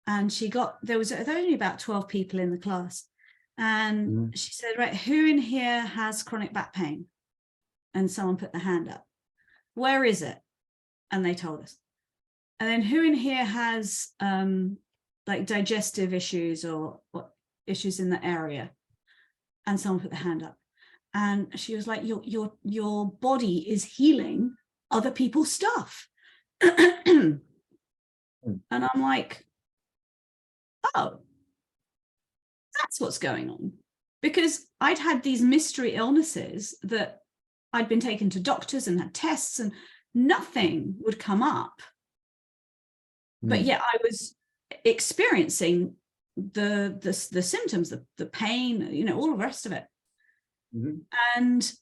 And there was only about 12 people in the class. And Mhm. she said, right, who in here has chronic back pain? And someone put their hand up. Where is it? And they told us. And then who in here has like digestive issues or issues in the area? And someone put their hand up. And she was like, your body is healing other people's stuff. And I'm like, oh, that's what's going on. Because I'd had these mystery illnesses that I'd been taken to doctors and had tests and nothing would come up. But yet I was experiencing the symptoms, the pain, all the rest of it. Mhm. And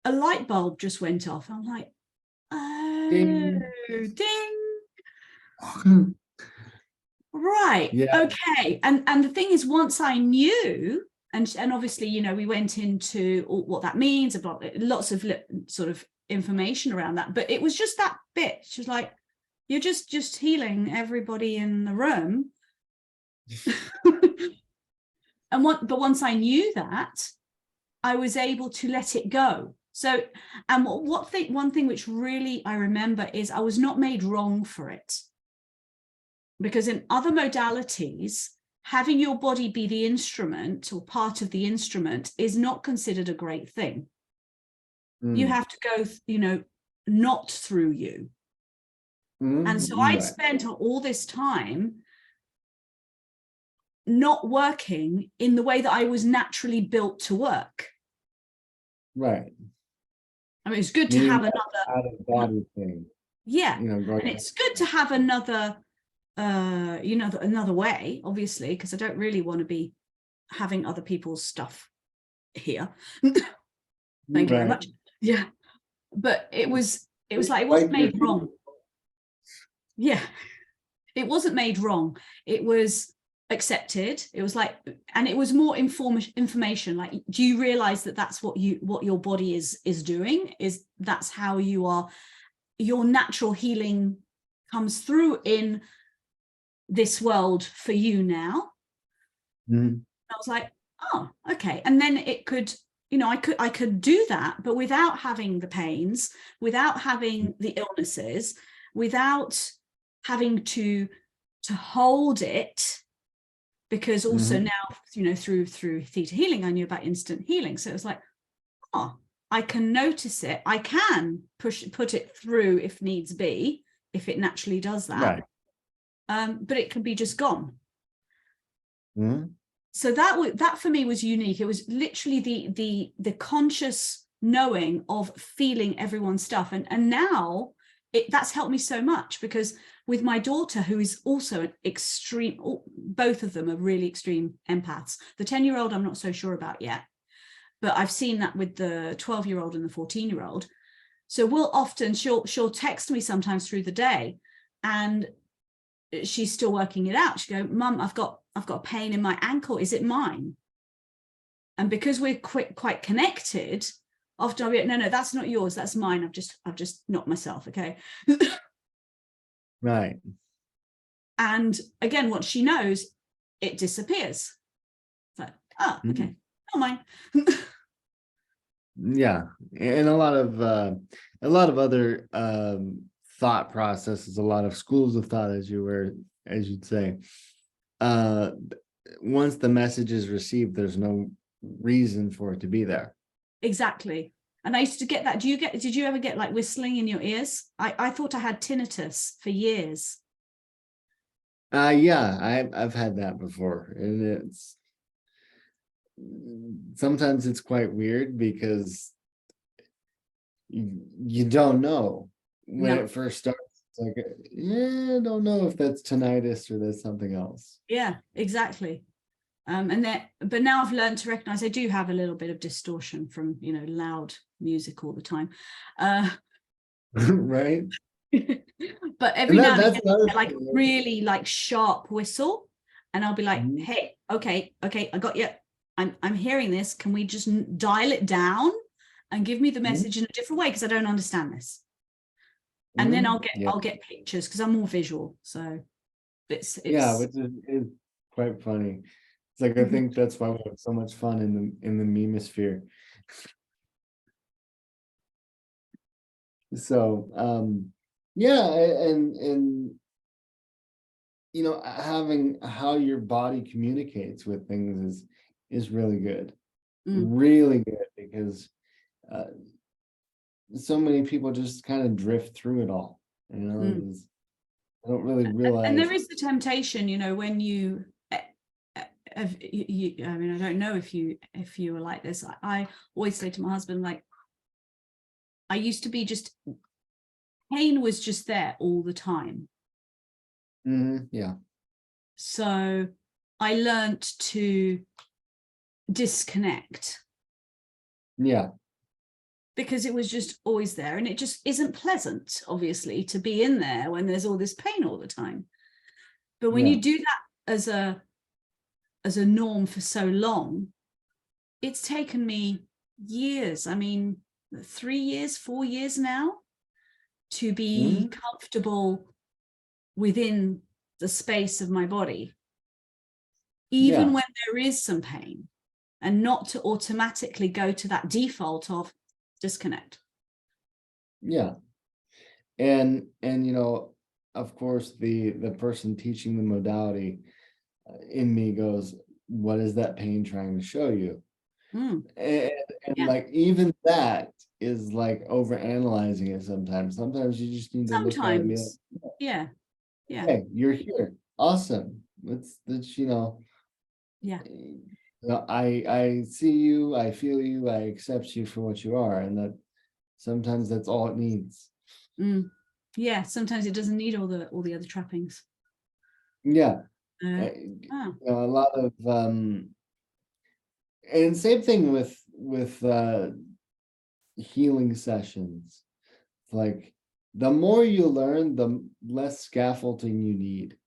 a light bulb just went off. I'm like, oh, Ding. ding. Right. Yeah. Okay. And the thing is, once I knew, and obviously, we went into what that means, about lots of sort of information around that, but it was just that bit. She was like, you're just healing everybody in the room. But once I knew that, I was able to let it go. So, and one thing which really I remember is I was not made wrong for it. Because in other modalities, having your body be the instrument or part of the instrument is not considered a great thing. You have to go, not through you. And so I'd Right. spent all this time not working in the way that I was naturally built to work. Right. I mean, it's good to Meaning have another, out of body thing, yeah, going. and it's good to have another, another way, obviously, because I don't really want to be having other people's stuff here. Thank you very much. Yeah, but it was like it wasn't made wrong. Yeah, it wasn't made wrong. It was accepted. It was like, and it was more information. Like, do you realize that that's what your body is doing? Is that's how you are? Your natural healing comes through in this world for you now. I was like, oh, okay. And then it could, I could do that, but without having the pains, without having the illnesses, without having to hold it, because also now, through theta healing, I knew about instant healing. So it was like, oh, I can notice it. I can put it through if needs be, if it naturally does that. Right. But it can be just gone. So that for me was unique. It was literally the conscious knowing of feeling everyone's stuff. And now that's helped me so much, because with my daughter, who is also an extreme, both of them are really extreme empaths. The 10-year-old I'm not so sure about yet. but I've seen that with the 12-year-old and the 14-year-old. So we'll often, she'll text me sometimes through the day, and she's still working it out. She go, Mum, I've got pain in my ankle. Is it mine? And because we're quite connected, often I'll be like, no, that's not yours. That's mine. I've just knocked myself. Okay. Right. And again, once she knows, it disappears. It's like, okay, not mine. Yeah, and a lot of other thought processes, a lot of schools of thought, as you'd say. Once the message is received, there's no reason for it to be there. Exactly. And I used to get that. Did you ever get like whistling in your ears? I thought I had tinnitus for years. Yeah, I've had that before, and sometimes it's quite weird because you don't know when it first starts. It's like, I don't know if that's tinnitus or that's something else. Yeah, exactly. But now I've learned to recognize I do have a little bit of distortion from, loud music all the time. Right. But every now and again, like really like sharp whistle, and I'll be like, hey, okay, I got you. I'm hearing this. Can we just dial it down and give me the message in a different way, because I don't understand this. And then I'll get pictures, because I'm more visual. So it's yeah, which is quite funny. It's like, I think that's why we have so much fun in the memosphere. So yeah, and having how your body communicates with things is really good. Really good, because so many people just kind of drift through it all. I don't really realize. And there is the temptation, when you I mean, I don't know if you were like this. I always say to my husband, like, I used to be pain was just there all the time. Yeah. So I learned to disconnect. Yeah. Because it was just always there, and it just isn't pleasant, obviously, to be in there when there's all this pain all the time. But when you do that as a norm for so long, it's taken me years. I mean, 3 years, 4 years now, to be comfortable within the space of my body, even when there is some pain, and not to automatically go to that default of disconnect. Yeah. And of course, the person teaching the modality in me goes, what is that pain trying to show you? And like, even that is like over analyzing it sometimes. Sometimes you just need to look at it and be like, hey, you're here. Awesome. Let's I see you, I feel you, I accept you for what you are. And that sometimes that's all it needs. Yeah, sometimes it doesn't need all the other trappings. Yeah. A lot of and same thing with healing sessions. It's like, the more you learn, the less scaffolding you need.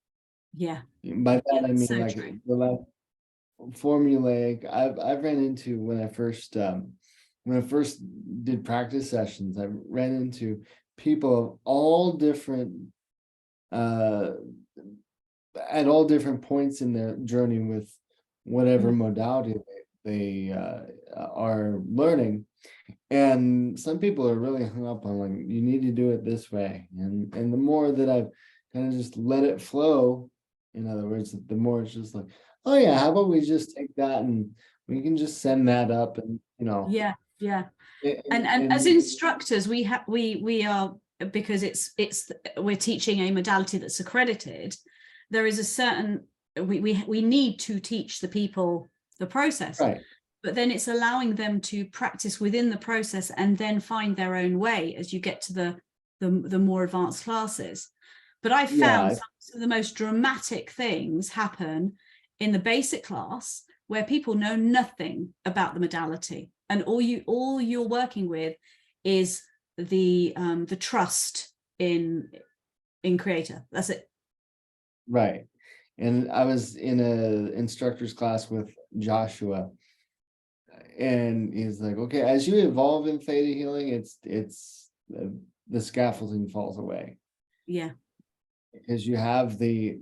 Yeah. By that I mean, so like, true. the less formulaic. I've ran into, when I first did practice sessions, I ran into people of all different at all different points in their journey with whatever modality they are learning. And some people are really hung up on, like, you need to do it this way. And the more that I've kind of just let it flow, in other words, the more it's just like, oh yeah, how about we just take that and we can just send that up, and Yeah. And as instructors, we are, because we're teaching a modality that's accredited, there is a certain, we need to teach the people the process. Right. But then it's allowing them to practice within the process and then find their own way as you get to the more advanced classes. But I found some of the most dramatic things happen in the basic class, where people know nothing about the modality. and all you're working with is the trust in creator. That's it. Right. And I was in a instructor's class with Joshua, and he's like, okay, as you evolve in theta healing, it's the scaffolding falls away, Yeah. because you have he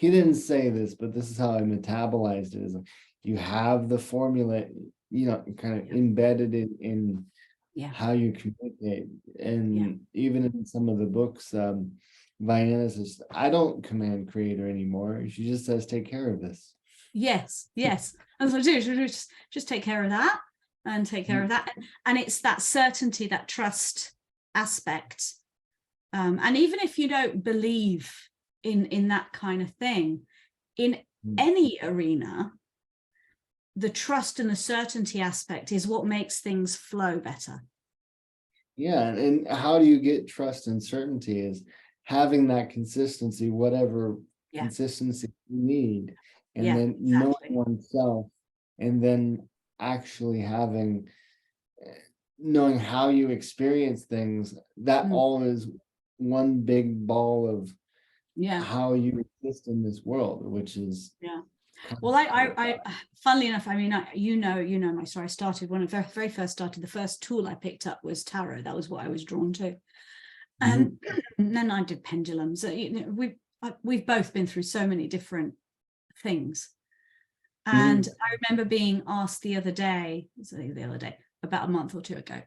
didn't say this, but this is how I metabolized it, is like, you have the formula, kind of embedded in Yeah. how you communicate. And Yeah. even in some of the books, Vienna says, I don't command creator anymore. She just says, take care of this. Yes. That's what I do. Just take care of that, and take care of that. And it's that certainty, that trust aspect. And even if you don't believe in that kind of thing, in any arena, the trust and the certainty aspect is what makes things flow better. Yeah, and how do you get trust and certainty is having that consistency, whatever consistency you need, and then knowing oneself, and then actually knowing how you experience things. That all is one big ball of how you exist in this world, which is well, I funnily enough, I mean, you know my story. I started when I very first started, the first tool I picked up was tarot. That was what I was drawn to. And then I did pendulums. We've both been through so many different things. And I remember being asked the other day, about a month or two ago,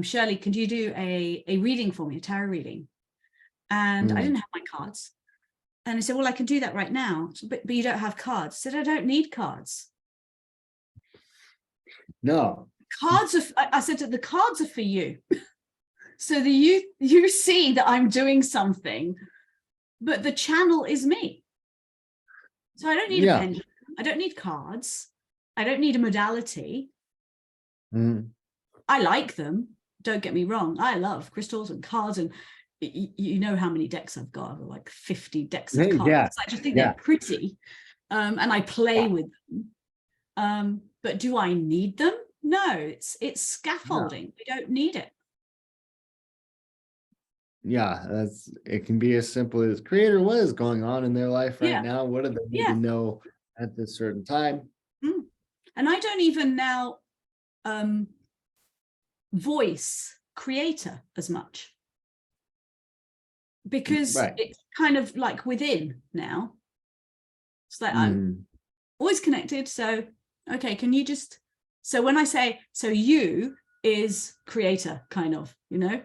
Shirley, could you do a reading for me, a tarot reading? And I didn't have my cards. And I said, well, I can do that right now, but you don't have cards. I said, I don't need cards. No. Cards I said, the cards are for you. So that you see that I'm doing something, but the channel is me. So I don't need a pendulum. I don't need cards. I don't need a modality. I like them. Don't get me wrong. I love crystals and cards, and you know how many decks I've got. I've got like 50 decks of cards. I just think they're pretty, and I play with them. But do I need them? No, it's scaffolding. We don't need it. Yeah, it can be as simple as, creator, what is going on in their life right now? What do they need to know at this certain time? And I don't even now voice creator as much, because it's kind of like within now. It's like I'm always connected. So okay, can you just, so when I say, so you is creator, kind of, you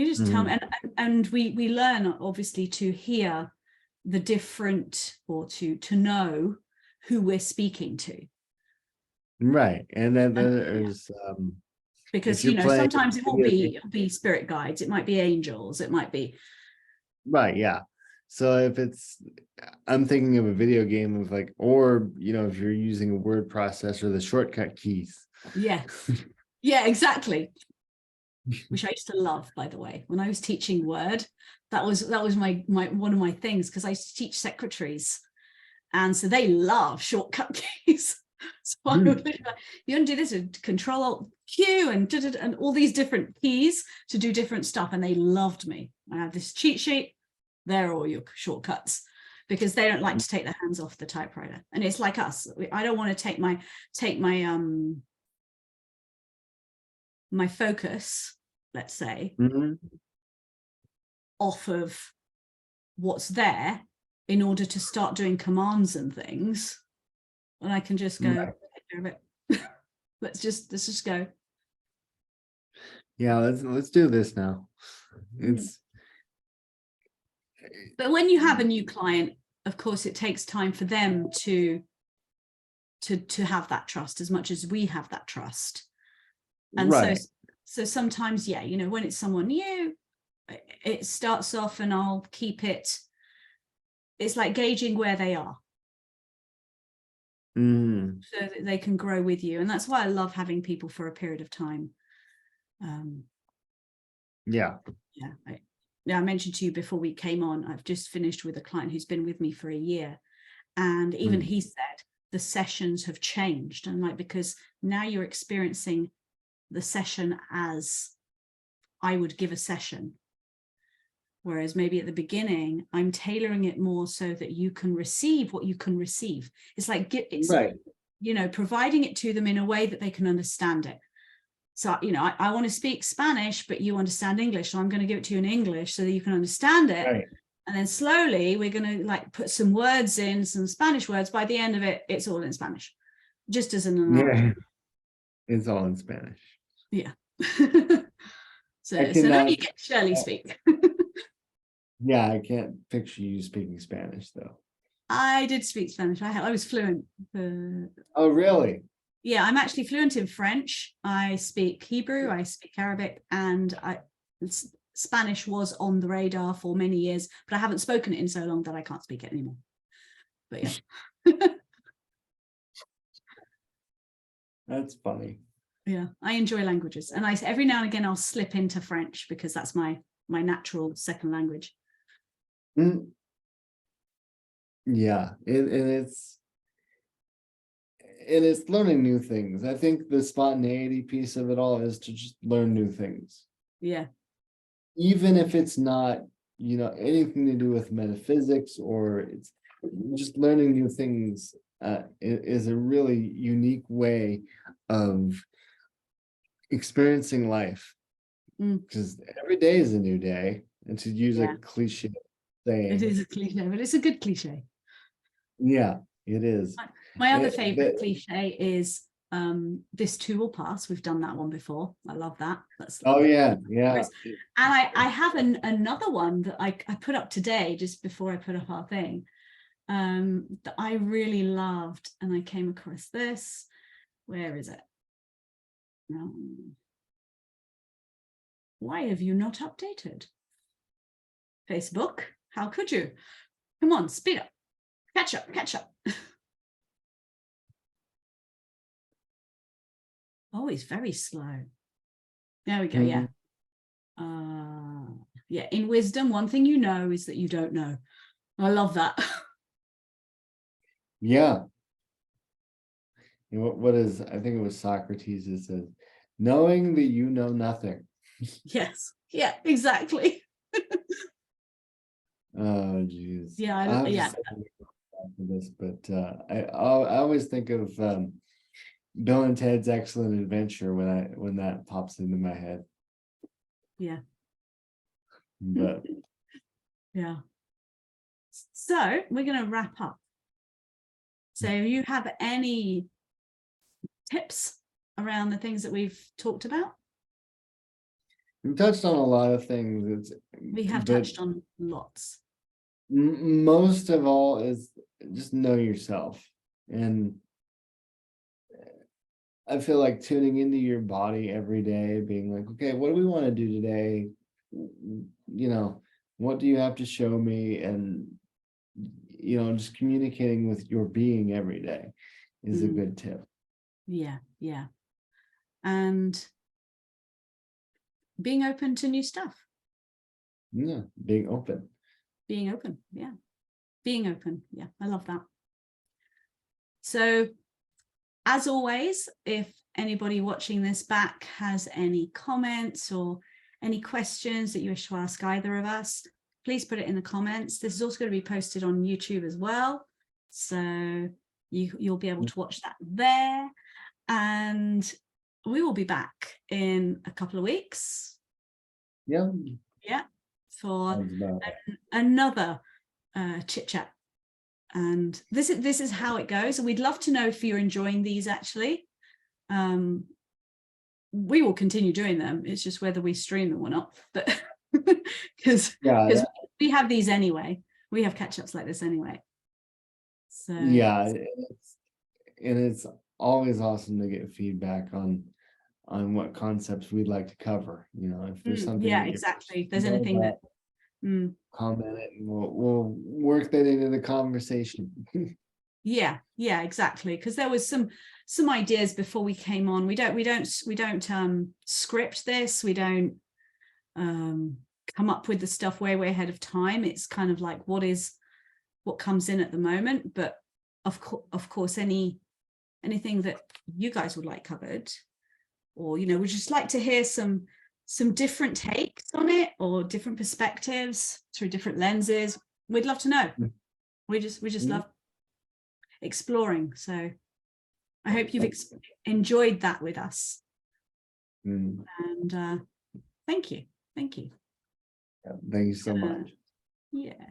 just tell me, and we learn obviously to hear the different, or to know who we're speaking to. Right. And then there's because sometimes it will be spirit guides, it might be angels, it might be so if I'm thinking of a video game of like, or if you're using a word processor, the shortcut keys. Exactly. Which I used to love, by the way, when I was teaching Word. That was my one of my things, because I used to teach secretaries, and so they love shortcut keys. So I would you undo this and Control Alt Q and all these different keys to do different stuff, and they loved me. I have this cheat sheet. They're all your shortcuts, because they don't like to take their hands off the typewriter. And it's like us. I don't want to take my my focus, let's say, off of what's there in order to start doing commands and things. And I can just go, take care of it. let's just go. Yeah, let's do this now. But when you have a new client, of course, it takes time for them to have that trust as much as we have that trust. And so sometimes, when it's someone new, it starts off, and I'll keep it. It's like gauging where they are, so that they can grow with you. And that's why I love having people for a period of time. I mentioned to you before we came on, I've just finished with a client who's been with me for a year, and even he said, the sessions have changed, and like, because now you're experiencing the session as I would give a session, whereas maybe at the beginning I'm tailoring it more so that you can receive what you can receive. It's like Right. you know, providing it to them in a way that they can understand it. So, you know, I want to speak Spanish, but you understand English, so I'm going to give it to you in English so that you can understand it. Right. And then slowly we're going to like put some words in, some Spanish words. By the end of it, it's all in Spanish, just as an analogy. Yeah. It's all in Spanish. Yeah. I So now you cannot. get Shirley speak. Yeah, I can't picture you speaking Spanish though. I did speak Spanish. I was fluent. Oh, really? Yeah, I'm actually fluent in French. I speak Hebrew, I speak Arabic, and Spanish was on the radar for many years, but I haven't spoken it in so long that I can't speak it anymore. But yeah. That's funny. Yeah, I enjoy languages, and every now and again I'll slip into French because that's my natural second language. Mm. Yeah, and it's learning new things. I think the spontaneity piece of it all is to just learn new things. Yeah. Even if it's not, anything to do with metaphysics, or it's just learning new things is a really unique way of experiencing life. Because every day is a new day, and to use a cliche saying. It is a cliche, but it's a good cliche. Yeah, it is. My other favorite cliche is this too will pass. We've done that one before. I love that. Oh yeah. And I have another one that I put up today just before I put up our thing that I really loved, and I came across this. Where is it? Why have you not updated? Facebook, how could you? Come on, speed up. Catch up. Oh, he's very slow. There we go. Yeah. Yeah. In wisdom, one thing you know is that you don't know. I love that. Yeah. What is, I think it was Socrates that says, knowing that you know nothing. Yes. Yeah, exactly. Oh, geez. Yeah. Yeah. This, but I always think of Bill and Ted's Excellent Adventure when that pops into my head. Yeah. But yeah. So we're going to wrap up. So you have any tips around the things that we've talked about? We've touched on a lot of things. We have touched on lots. Most of all is just know yourself. And I feel like tuning into your body every day, being like, okay, what do we want to do today? What do you have to show me? And, just communicating with your being every day is a good tip. Yeah. Yeah. And being open to new stuff. Yeah. Being open. Yeah. Being open. Yeah. I love that. So as always, if anybody watching this back has any comments or any questions that you wish to ask either of us, please put it in the comments. This is also going to be posted on YouTube as well. So you'll be able to watch that there. And we will be back in a couple of weeks. Yeah. Yeah. For another chit chat. And this is how it goes. And we'd love to know if you're enjoying these actually. We will continue doing them. It's just whether we stream them or not. But because we have these anyway. We have catch-ups like this anyway. So yeah, it's always awesome to get feedback on what concepts we'd like to cover. If there's something. Yeah, exactly. If there's anything that comment it, and we'll work that into the conversation. Yeah, exactly. Because there was some ideas before we came on. We don't script this. We don't come up with the stuff way ahead of time. It's kind of like what comes in at the moment. But of course, anything that you guys would like covered, or, you know, we'd just like to hear some different takes on it, or different perspectives through different lenses. We'd love to know. We just love exploring. So I hope you've enjoyed that with us. And thank you. Yeah, thank you so much. Yeah.